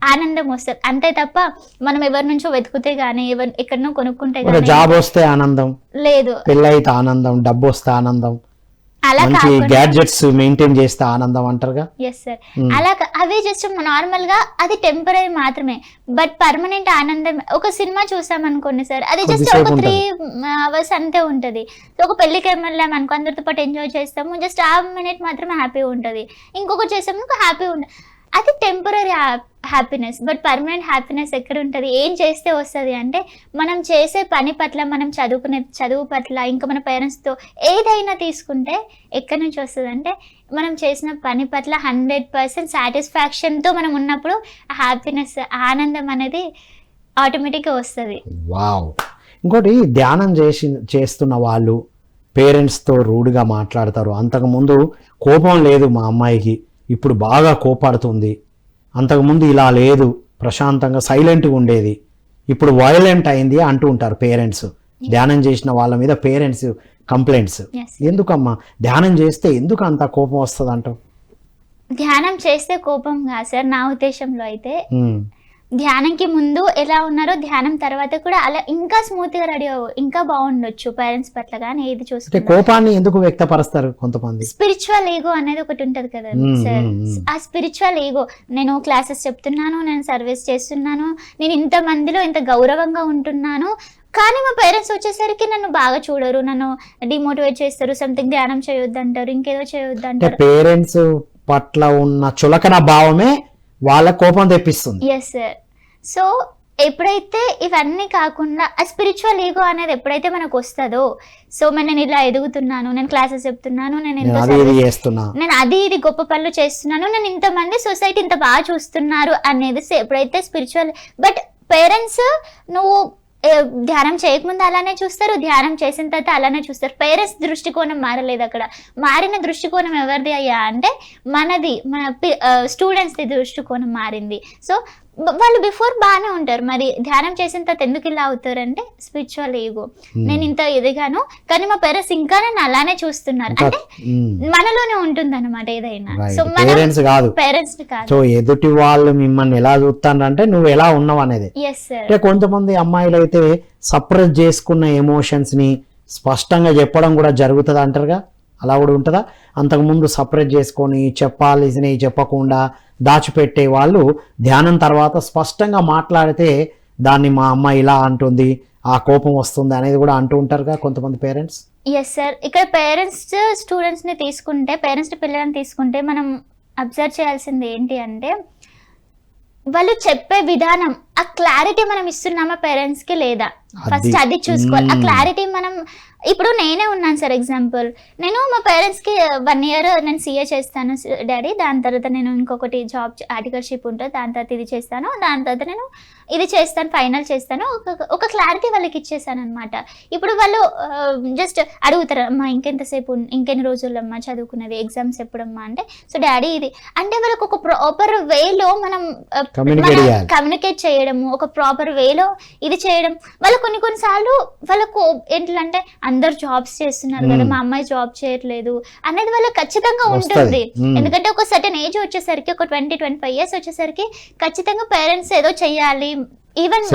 ఆనందం వస్తుంది. అంతే తప్ప మనం ఎవరి నుంచో వెతుకుతే గానీ, ఎక్కడనో కొనుక్కుంటే గానీ, జాబ్ వస్తే ఆనందం లేదు, పెళ్ళైతే ఆనందం, డబ్బు వస్తే ఆనందం, అలా గ్యాడ్జెట్స్ మెయింటైన్ చేస్తే ఆనందం అంటారుగా. Yes sir. అలా అవి జస్ట్ నార్మల్ గా అది టెంపరీ మాత్రమే. బట్ పర్మనెంట్ ఆనందం, ఒక సినిమా చూసాం అనుకోండి సార్, అది జస్ట్ ఒక 3 hours అంతే ఉంటది. ఒక పెళ్లికి వెళ్ళాం అనుకో, అందరితో పాటు ఎంజాయ్ చేస్తాము, జస్ట్ ఆ మినిట్ మాత్రమే హ్యాపీ ఉంటది. ఇంకొకటి చేసాము హ్యాపీ ఉంటుంది. అది temporary happiness. But permanent happiness ఎక్కడ ఉంటుంది, ఏం చేస్తే వస్తుంది అంటే మనం చేసే పని పట్ల, మనం చదువుకునే చదువు పట్ల, ఇంకా మన పేరెంట్స్తో ఏదైనా తీసుకుంటే ఎక్కడి నుంచి వస్తుంది అంటే మనం చేసిన పని పట్ల 100% సాటిస్ఫాక్షన్తో మనం ఉన్నప్పుడు హ్యాపీనెస్, ఆనందం అనేది ఆటోమేటిక్గా వస్తుంది. వావ్. ఇంకోటి, ధ్యానం చేస్తున్న వాళ్ళు పేరెంట్స్తో రూడ్గా మాట్లాడతారు. అంతకుముందు కోపం లేదు మా అమ్మాయికి, ఇప్పుడు బాగా కోపాడుతుంది, అంతకుముందు ఇలా లేదు, ప్రశాంతంగా సైలెంట్గా ఉండేది, ఇప్పుడు వైలెంట్ అయింది అంటూ ఉంటారు పేరెంట్స్. ధ్యానం చేసిన వాళ్ళ మీద పేరెంట్స్ కంప్లైంట్స్. ఎందుకమ్మా ధ్యానం చేస్తే ఎందుకు అంత కోపం వస్తుంది అంటావు? ధ్యానం చేస్తే కోపం కాదు సార్, నా ఉద్దేశంలో అయితే ధ్యానంకి ముందు ఎలా ఉన్నారో ధ్యానం తర్వాత కూడా అలా ఇంకా స్మూత్ గా రెడీ ఇంకా బాగుండొచ్చు పేరెంట్స్ పట్ల. కానీ ఏది చూస్తే కోపాన్ని ఎందుకు వ్యక్తపరుస్తారు కొంతమంది? స్పిరిచువల్ ఈగో అనేది ఒకటి ఉంటది కదా సార్. ఆ స్పిరిచువల్ ఈగో, నేను క్లాసెస్ చెప్తున్నాను, నేను సర్వీస్ చేస్తున్నాను, నేను ఇంత మందిలో ఇంత గౌరవంగా ఉంటున్నాను, కానీ మా పేరెంట్స్ వచ్చేసరికి నన్ను బాగా చూడరు, నన్ను డిమోటివేట్ చేస్తారు, సంథింగ్ ధ్యానం చేయొద్దు అంటారు, ఇంకేదో చేయొద్దు అంటారు. పేరెంట్స్ పట్ల ఉన్న చులకన భావమే వాళ్ళ కోపం తెప్పిస్తుంది. Yes sir. సో ఎప్పుడైతే ఇవన్నీ కాకుండా ఆ స్పిరిచువల్ ఈగో అనేది ఎప్పుడైతే మనకు వస్తుందో, సో నేను ఇలా ఎదుగుతున్నాను, నేను క్లాసెస్ చెప్తున్నాను, నేను అది ఇది గొప్ప పనులు చేస్తున్నాను, నేను ఇంతమంది సొసైటీ ఇంత బాగా చూస్తున్నారు అనేది ఎప్పుడైతే స్పిరిచువల్. బట్ పేరెంట్స్ నువ్వు ధ్యానం చేయకముందు అలానే చూస్తారు, ధ్యానం చేసిన తర్వాత అలానే చూస్తారు. పేరెంట్స్ దృష్టికోణం మారలేదు అక్కడ. మారిన దృష్టికోణం ఎవరిది అయ్యా అంటే మనది, మన స్టూడెంట్స్ది దృష్టికోణం మారింది. సో వాళ్ళు బిఫోర్ బాగానే ఉంటారు, మరి ధ్యానం చేసిన తర్వాత ఎందుకు ఇలా అవుతారంటే స్పిరిచువల్ ఈగో. నేను ఇంత ఎదిగాను కానీ మా పేరెంట్స్ ఇంకా నన్ను అలానే చూస్తున్నారు అంటే మనలోనే ఉంటుంది అనమాట ఏదైనా. సో పేరెంట్స్ కాదు, పేరెంట్స్ కాదు. సో ఎదుటి వాళ్ళు మిమ్మల్ని ఎలా చూస్తారంటే నువ్వు ఎలా ఉన్నావు అనేది. Yes sir. అంటే కొంతమంది అమ్మాయిలు అయితే సప్రెస్ చేసుకున్న ఎమోషన్స్ ని స్పష్టంగా చెప్పడం కూడా జరుగుతుంది అంటారుగా, అలా కూడా ఉంటుందా? అంతకుముందు సపరేట్ చేసుకొని చెప్పాల్సినవి చెప్పకుండా దాచిపెట్టే వాళ్ళు ధ్యానం తర్వాత స్పష్టంగా మాట్లాడితే దాన్ని మా అమ్మ ఇలా అంటుంది, ఆ కోపం వస్తుంది అనేది కూడా అంటూ ఉంటారుగా కొంతమంది పేరెంట్స్. Yes sir. ఇక్కడ పేరెంట్స్ స్టూడెంట్స్ని తీసుకుంటే, పేరెంట్స్ పిల్లలని తీసుకుంటే మనం అబ్జర్వ్ చేయాల్సింది ఏంటి అంటే వాళ్ళు చెప్పే విధానం, ఆ క్లారిటీ మనం ఇస్తున్నామా పేరెంట్స్కి లేదా, ఫస్ట్ అది చూసుకోవాలి. ఆ క్లారిటీ మనం, ఇప్పుడు నేనే ఉన్నాను సార్ ఎగ్జాంపుల్, నేను మా పేరెంట్స్కి 1 year నేను CA చేస్తాను డాడీ, దాని తర్వాత నేను ఇంకొకటి జాబ్ ఆర్టికల్షిప్ ఉంటుంది, దాని తర్వాత ఇది చేస్తాను, దాని తర్వాత నేను ఇది చేస్తాను, ఫైనల్ చేస్తాను, ఒక క్లారిటీ వాళ్ళకి ఇచ్చేసాను అనమాట. ఇప్పుడు వాళ్ళు జస్ట్ అడుగుతారు, అమ్మా ఇంకెంతసేపు, ఇంకెన్ని రోజులమ్మా చదువుకునేది, ఎగ్జామ్స్ ఎప్పుడమ్మా అంటే, సో డాడీ ఇది అంటే వాళ్ళకి ఒక ప్రాపర్ వేలో మనం కమ్యూనికేట్ చేయడము, ఒక ప్రాపర్ వేలో ఇది చేయడం. వాళ్ళు కొన్నిసార్లు వాళ్ళకు ఏంటంటే అందరు జాబ్స్ చేస్తున్నారు కదా, మా అమ్మాయి జాబ్ చేయట్లేదు అనేది వాళ్ళకి ఖచ్చితంగా ఉంటుంది. ఎందుకంటే ఒక సర్టెన్ ఏజ్ వచ్చేసరికి, ఒక 20-25 years వచ్చేసరికి ఖచ్చితంగా పేరెంట్స్ ఏదో చెయ్యాలి, ఈవెన్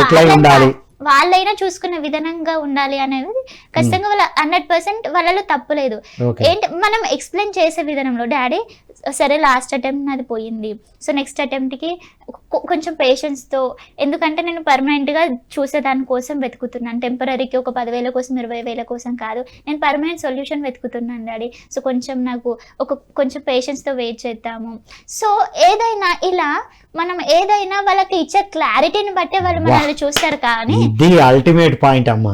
వాళ్ళైనా చూసుకునే విధానంగా ఉండాలి అనేది ఖచ్చితంగా వాళ్ళ 100% వాళ్ళలో తప్పులేదు. ఏంటి మనం ఎక్స్ప్లెయిన్ చేసే విధానంలో, డాడీ సరే లాస్ట్ అటెంప్ట్ నాది పోయింది, సో నెక్స్ట్ అటెంప్ట్కి కొంచెం పేషెన్స్తో, ఎందుకంటే నేను పర్మనెంట్గా చూసేదాని కోసం వెతుకుతున్నాను, టెంపరీకి ఒక 10,000 కోసం 20,000 కోసం కాదు, నేను పర్మనెంట్ సొల్యూషన్ వెతుకుతున్నాను డాడీ, సో కొంచెం కొంచెం పేషెన్స్తో వెయిట్ చేద్దాము. సో ఏదైనా ఇలా మనం ఏదైనా వాళ్ళకి ఇచ్చే క్లారిటీని బట్టే వాళ్ళు మనల్ని చూస్తారు. కానీ ఇది అల్టిమేట్ పాయింట్ అమ్మా.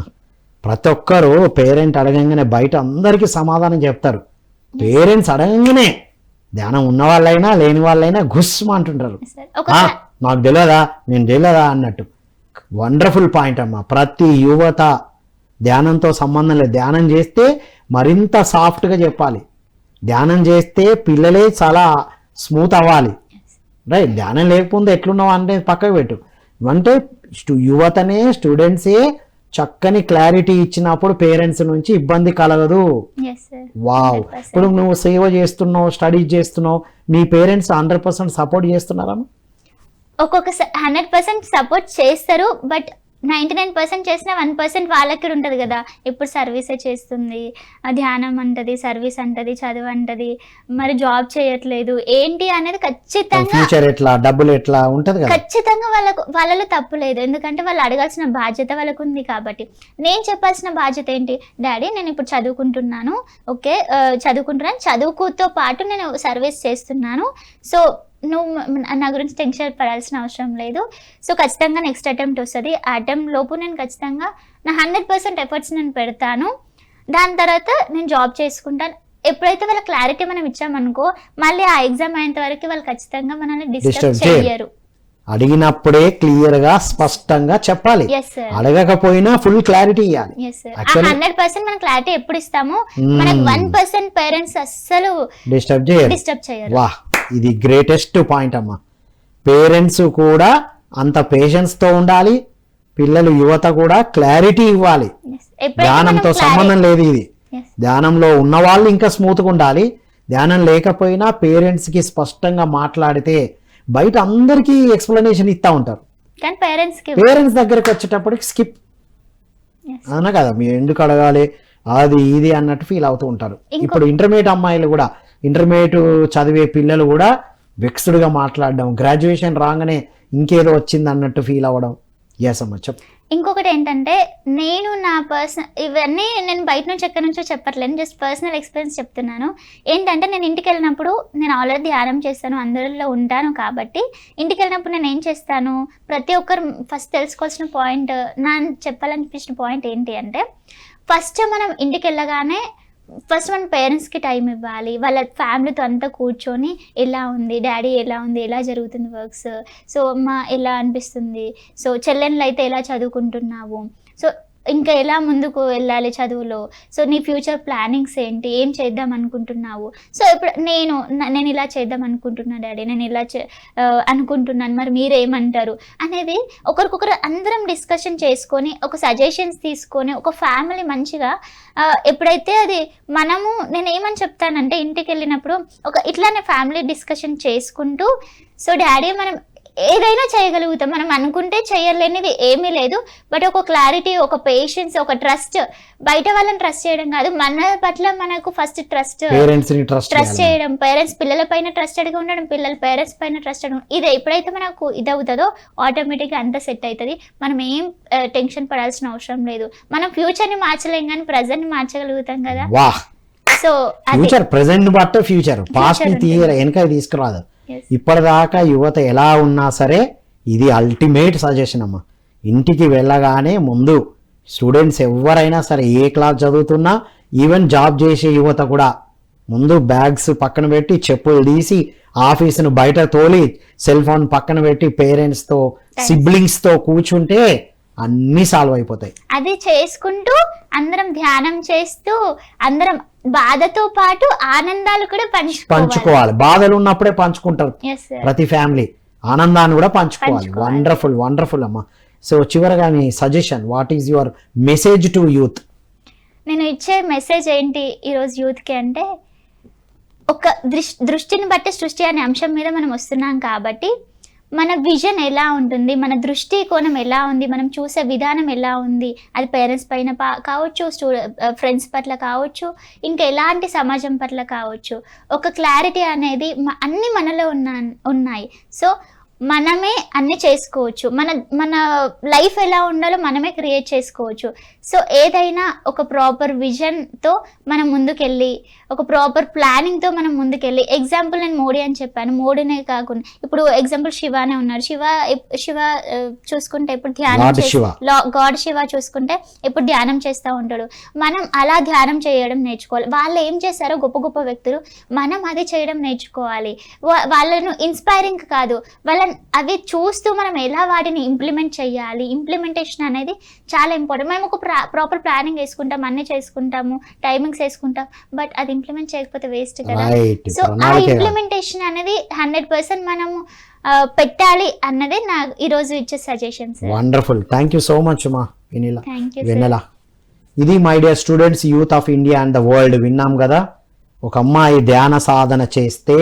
ప్రతి ఒక్కరు పేరెంట్ అడగంగానే బయట అందరికీ సమాధానం చెప్తారు, పేరెంట్స్ అడగంగానే ధ్యానం ఉన్న వాళ్ళైనా లేని వాళ్ళైనా గుస్మ అంటుంటారు, నాకు తెలియదా, నేను తెలియదా అన్నట్టు. వండర్ఫుల్ పాయింట్ అమ్మా. ప్రతి యువత ధ్యానంతో సంబంధం లేదు, ధ్యానం చేస్తే మరింత సాఫ్ట్గా చెప్పాలి, ధ్యానం చేస్తే పిల్లలే చాలా స్మూత్ అవ్వాలి, రైట్? ధ్యానం లేకపోతే ఎట్లున్నావు అంటే పక్కకు పెట్టు. అంటే యువతనే, స్టూడెంట్సే చక్కని క్లారిటీ ఇచ్చినప్పుడు పేరెంట్స్ నుంచి ఇబ్బంది కలగదు. వావ్. ఇప్పుడు నువ్వు సేవ చేస్తున్నావు, స్టడీ చేస్తున్నావు, మీ పేరెంట్స్ 100% సపోర్ట్ చేస్తున్నారా? ఒక్కొక్క 100% సపోర్ట్ చేస్తారు, బట్ 99% చేసిన 1% వాళ్ళకి ఉంటుంది కదా, ఇప్పుడు సర్వీసే చేస్తుంది, ధ్యానం అంటది, సర్వీస్ అంటది, చదువు అంటది, మరి జాబ్ చేయట్లేదు ఏంటి అనేది ఖచ్చితంగా డబ్బులు ఎట్లా ఉంటది కదా, ఖచ్చితంగా వాళ్ళలో తప్పు లేదు. ఎందుకంటే వాళ్ళు అడగాల్సిన బాధ్యత వాళ్ళకు ఉంది కాబట్టి. నేను చెప్పాల్సిన బాధ్యత ఏంటి, డాడీ నేను ఇప్పుడు చదువుకుంటున్నాను, ఓకే చదువుకుంటున్నాను, చదువుకుతో పాటు నేను సర్వీస్ చేస్తున్నాను, సో నువ్వు నా గురించి టెన్షన్ పడాల్సిన అవసరం లేదు. సో ఖచ్చితంగా నెక్స్ట్ అటెంప్ట్ వస్తుంది. ఆ అటెంప్ట్ లోపు నేను ఖచ్చితంగా నా 100% ఎఫర్ట్స్ నేను పెడతాను. దాని తర్వాత నేను జాబ్ చేసుకుంటాను. ఎప్పుడైతే వాళ్ళ క్లారిటీ మనం ఇచ్చామనుకో, మళ్ళీ ఆ ఎగ్జామ్ అయ్యేంత వరకు వాళ్ళు ఖచ్చితంగా మనల్ని డిస్టర్బ్ చేయరు. అడిగినప్పుడే క్లియర్ గా స్పష్టంగా చెప్పాలి, అడగకపోయినా ఫుల్ క్లారిటీ ఇవ్వాలి. 100% మన క్లారిటీ ఎప్పుడు ఇస్తామో మనకు 1% పేరెంట్స్ అస్సలు డిస్టర్బ్ చేయరు. వా, ఇది గ్రేటెస్ట్ పాయింట్ అమ్మా. పేరెంట్స్ కూడా అంత పేషెన్స్ తో ఉండాలి, పిల్లలు యువత కూడా క్లారిటీ ఇవ్వాలి. ధ్యానంతో సంబంధం లేదు ఇది. ధ్యానంలో ఉన్న వాళ్ళు ఇంకా స్మూత్ గా ఉండాలి. ధ్యానం లేకపోయినా పేరెంట్స్ కి స్పష్టంగా మాట్లాడితే బయట అందరికీ ఎక్స్ప్లెనేషన్ ఇస్తా ఉంటారు, కానీ పేరెంట్స్ దగ్గరకు వచ్చేటప్పటికి స్కిప్ అవునా కదా, మీరు ఎందుకు అడగాలి అది ఇది అన్నట్టు ఫీల్ అవుతూ ఉంటారు. ఇప్పుడు ఇంటర్మీడియట్ అమ్మాయిలు కూడా, ఇంటర్మీడియట్ చదివే పిల్లలు కూడా వెక్స్డ్ గా మాట్లాడడం, గ్రాడ్యుయేషన్ రాగానే ఇంకేదో వచ్చింది అన్నట్టు ఫీల్ అవ్వడం. ఎస్ అమ్మ చెప్పు. ఇంకొకటి ఏంటంటే, నేను నా ఇవన్నీ నేను బయట నుంచి ఎక్కడి నుంచో చెప్పట్లేదు, జస్ట్ పర్సనల్ ఎక్స్పీరియన్స్ చెప్తున్నాను. ఏంటంటే, నేను ఇంటికి వెళ్ళినప్పుడు నేను ఆల్రెడీ ధ్యానం చేస్తాను, అందరిలో ఉంటాను కాబట్టి ఇంటికి వెళ్ళినప్పుడు నేను ఏం చేస్తాను, ప్రతి ఒక్కరు ఫస్ట్ తెలుసుకోవాల్సిన పాయింట్, నా చెప్పాలనిపించిన పాయింట్ ఏంటి అంటే, ఫస్ట్ మనం ఇంటికి వెళ్ళగానే ఫస్ట్ మన పేరెంట్స్కి టైం ఇవ్వాలి. వాళ్ళ ఫ్యామిలీతో అంతా కూర్చొని ఎలా ఉంది డాడీ, ఎలా ఉంది, ఎలా జరుగుతుంది వర్క్స్, సో అమ్మ ఎలా అనిపిస్తుంది, సో చెల్లెళ్ళు అయితే ఎలా చదువుకుంటున్నావు, సో ఇంకా ఎలా ముందుకు వెళ్ళాలి చదువులో, సో నీ ఫ్యూచర్ ప్లానింగ్స్ ఏంటి, ఏం చేద్దాం అనుకుంటున్నావు, సో ఇప్పుడు నేను ఇలా చేద్దాం అనుకుంటున్నా డాడీ, నేను ఇలా అనుకుంటున్నాను, మరి మీరేమంటారు అనేది ఒకరికొకరు అందరం డిస్కషన్ చేసుకొని, ఒక సజెషన్స్ తీసుకొని, ఒక ఫ్యామిలీ మంచిగా ఎప్పుడైతే అది నేను ఏమని చెప్తానంటే, ఇంటికి వెళ్ళినప్పుడు ఇట్లానే ఫ్యామిలీ డిస్కషన్ చేసుకుంటూ, సో డాడీ మనం ఏదైనా చేయగలుగుతాం, మనం అనుకుంటే చేయలేనిది ఏమీ లేదు, బట్ ఒక క్లారిటీ, ఒక పేషెన్స్, ఒక ట్రస్ట్, బయట వాళ్ళని ట్రస్ట్ చేయడం కాదు, మన పట్ల మనకు ఫస్ట్ ట్రస్ట్ చేయడం, పేరెంట్స్ పిల్లల పైన ట్రస్టెడ్గా ఉండడం, పిల్లల పేరెంట్స్ పైన ట్రస్టెడ్ ఇది ఎప్పుడైతే మనకు ఇది అవుతుందో ఆటోమేటిక్గా అంతా సెట్ అవుతుంది. మనం ఏం టెన్షన్ పడాల్సిన అవసరం లేదు. మనం ఫ్యూచర్ని మార్చలేం కానీ ప్రజెంట్ని మార్చగలుగుతాం కదా. So future present but future past ని వెనక తీసుకురాదు. ఇప్పటిదాకా యువత ఎలా ఉన్నా సరే ఇది అల్టిమేట్ సజెషన్ అమ్మా. ఇంటికి వెళ్ళగానే ముందు స్టూడెంట్స్ ఎవరైనా సరే, ఏ క్లాస్ చదువుతున్నా, ఈవెన్ జాబ్ చేసే యువత కూడా ముందు బ్యాగ్స్ పక్కన పెట్టి, చెప్పులు తీసి ఆఫీసును బయట తోలి, సెల్ ఫోన్ పక్కన పెట్టి పేరెంట్స్తో సిబ్లింగ్స్తో కూర్చుంటే అన్నీ సాల్వ్ అయిపోతాయి. అది చేసుకుంటూ అందరం ధ్యానం చేస్తూ, అందరం బాధతో పాటు ఆనందాలు కూడా పంచుకోవాలి. బాధలు ఉన్నప్పుడే పంచుకుంటారు ప్రతి ఫ్యామిలీ, ఆనందాన్ని కూడా పంచుకోవాలి. వండర్ఫుల్ వండర్ఫుల్ అమ్మా. సో చివరగా మీ suggestion, what is your message to youth? నేను ఇచ్చే మెసేజ్ ఏంటి ఈరోజు యూత్కి అంటే, ఒక దృష్టిని బట్టి సృష్టి అనే అంశం మీద మనం వస్తున్నాం కాబట్టి, మన విజన్ ఎలా ఉంటుంది, మన దృష్టి కోణం ఎలా ఉంది, మనం చూసే విధానం ఎలా ఉంది, అది పేరెంట్స్ పైన కావచ్చు, ఫ్రెండ్స్ పట్ల కావచ్చు, ఇంకా ఎలాంటి సమాజం పట్ల కావచ్చు, ఒక క్లారిటీ అనేది అన్నీ మనలో ఉన్నాయి. సో మనమే అన్ని చేసుకోవచ్చు, మన లైఫ్ ఎలా ఉండాలో మనమే క్రియేట్ చేసుకోవచ్చు. సో ఏదైనా ఒక ప్రాపర్ విజన్తో మనం ముందుకెళ్ళి, ఒక ప్రాపర్ ప్లానింగ్తో మనం ముందుకెళ్ళి, ఎగ్జాంపుల్ నేను మోడీ అని చెప్పాను, మోడీనే కాకుండా ఇప్పుడు ఎగ్జాంపుల్ శివానే ఉన్నారు. శివ చూసుకుంటే ఇప్పుడు గాడ్ శివ చూసుకుంటే ఇప్పుడు ధ్యానం చేస్తూ ఉంటాడు. మనం అలా ధ్యానం చేయడం నేర్చుకోవాలి. వాళ్ళు ఏం చేస్తారో గొప్ప గొప్ప వ్యక్తులు, మనం అది చేయడం నేర్చుకోవాలి. వాళ్ళను ఇన్స్పైరింగ్ కాదు, అవి చూస్తూ మనం ఎలా వాటిని ఇంప్లిమెంట్ చేయాలి. ఇంప్లిమెంటేషన్ అనేది చాలా ఇంపార్టెంట్. మనం ఒక ప్రాపర్ ప్లానింగ్ వేసుకుంటాం, అన్ని చేసుకుంటాము, టైమింగ్స్ వేసుకుంటాం, బట్ అది ఇంప్లిమెంట్ చేయకపోతే వేస్ట్ కదా. సో ఆ ఇంప్లిమెంటేషన్ అనేది 100% మనము పెట్టాలి అన్నదే నా ఈరోజు ఇచ్చే suggestions. Wonderful, thank you so much మా వెన్నెల. ఇది my dear students, youth of India and the world. విన్నాం కదా, ఒక అమ్మాయి ధ్యాన సాధన చేస్తే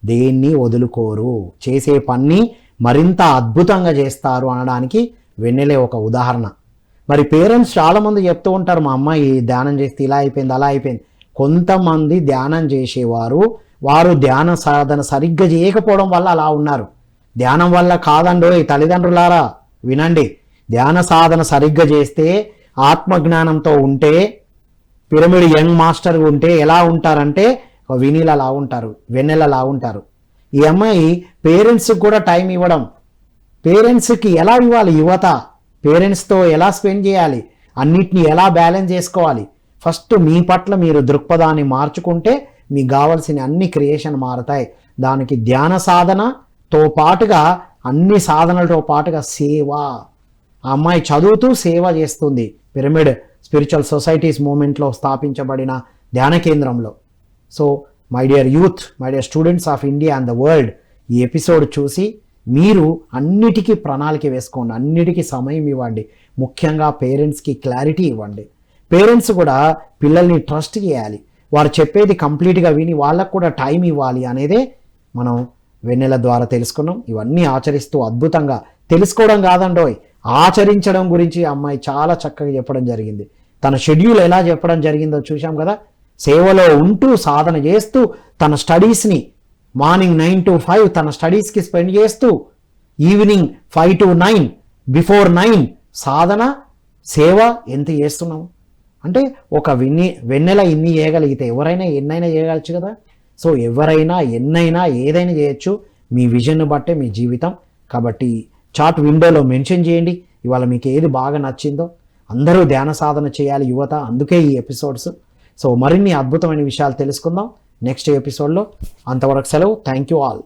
దేన్ని వదులుకోరు, చేసే పని మరింత అద్భుతంగా చేస్తారు అనడానికి వెన్నెలే ఒక ఉదాహరణ. మరి పేరెంట్స్ చాలామంది చెప్తూ ఉంటారు, మా అమ్మాయి ధ్యానం చేస్తే ఇలా అయిపోయింది, అలా అయిపోయింది. కొంతమంది ధ్యానం చేసేవారు, వారు ధ్యాన సాధన సరిగ్గా చేయకపోవడం వల్ల అలా ఉన్నారు. ధ్యానం వల్ల కాదండోయ్ తల్లిదండ్రులారా, వినండి. ధ్యాన సాధన సరిగ్గా చేస్తే, ఆత్మజ్ఞానంతో ఉంటే, పిరమిడ్ యంగ్ మాస్టర్ ఉంటే ఎలా ఉంటారంటే వినీల లా ఉంటారు, వెన్నెల లా ఉంటారు. ఈ అమ్మాయి పేరెంట్స్కి కూడా టైం ఇవ్వడం, పేరెంట్స్కి ఎలా ఇవ్వాలి యువత, పేరెంట్స్తో ఎలా స్పెండ్ చేయాలి, అన్నిటినీ ఎలా బ్యాలెన్స్ చేసుకోవాలి. ఫస్ట్ మీ పట్ల మీరు దృక్పథాన్ని మార్చుకుంటే మీకు కావాల్సిన అన్ని క్రియేషన్ మారుతాయి. దానికి ధ్యాన సాధనతో పాటుగా అన్ని సాధనలతో పాటుగా సేవ. ఆ అమ్మాయి చదువుతూ సేవ చేస్తుంది పిరమిడ్ స్పిరిచువల్ సొసైటీస్ మూమెంట్లో స్థాపించబడిన ధ్యాన కేంద్రంలో. So my dear youth, my dear students of India and the world, ఈ ఎపిసోడ్ చూసి మీరు అన్నిటికీ ప్రణాళిక వేసుకోండి, అన్నిటికీ సమయం ఇవ్వండి, ముఖ్యంగా పేరెంట్స్కి క్లారిటీ ఇవ్వండి. పేరెంట్స్ కూడా పిల్లల్ని ట్రస్ట్ చేయాలి, వారు చెప్పేది కంప్లీట్గా విని వాళ్ళకు కూడా టైం ఇవ్వాలి అనేదే మనం వెన్నెల ద్వారా తెలుసుకున్నాం. ఇవన్నీ ఆచరిస్తూ అద్భుతంగా తెలుసుకోవడం కాదండోయ్, ఆచరించడం గురించి అమ్మాయి చాలా చక్కగా చెప్పడం జరిగింది. తన షెడ్యూల్ ఎలా చెప్పడం జరిగిందో చూసాం కదా. సేవలో ఉంటూ సాధన చేస్తూ తన స్టడీస్ని మార్నింగ్ 9 to 5 తన స్టడీస్కి స్పెండ్ చేస్తూ ఈవినింగ్ 5 to 9 బిఫోర్ 9 సాధన సేవ ఎంత చేస్తున్నాము అంటే ఒక వెన్నెల ఇన్ని చేయగలిగితే ఎవరైనా ఎన్నైనా చేయగలచ్చు కదా. సో ఎవరైనా ఎన్నైనా ఏదైనా చేయొచ్చు, మీ విజన్ బట్టే మీ జీవితం. కాబట్టి చాట్ విండోలో మెన్షన్ చేయండి ఇవాళ మీకు ఏది బాగా నచ్చిందో. అందరూ ధ్యాన సాధన చేయాలి యువత, అందుకే ఈ ఎపిసోడ్స్. సో మరిన్ని అద్భుతమైన విషయాలు తెలుసుకుందాం నెక్స్ట్ ఎపిసోడ్లో. అంతవరకు సెలవు. Thank you all.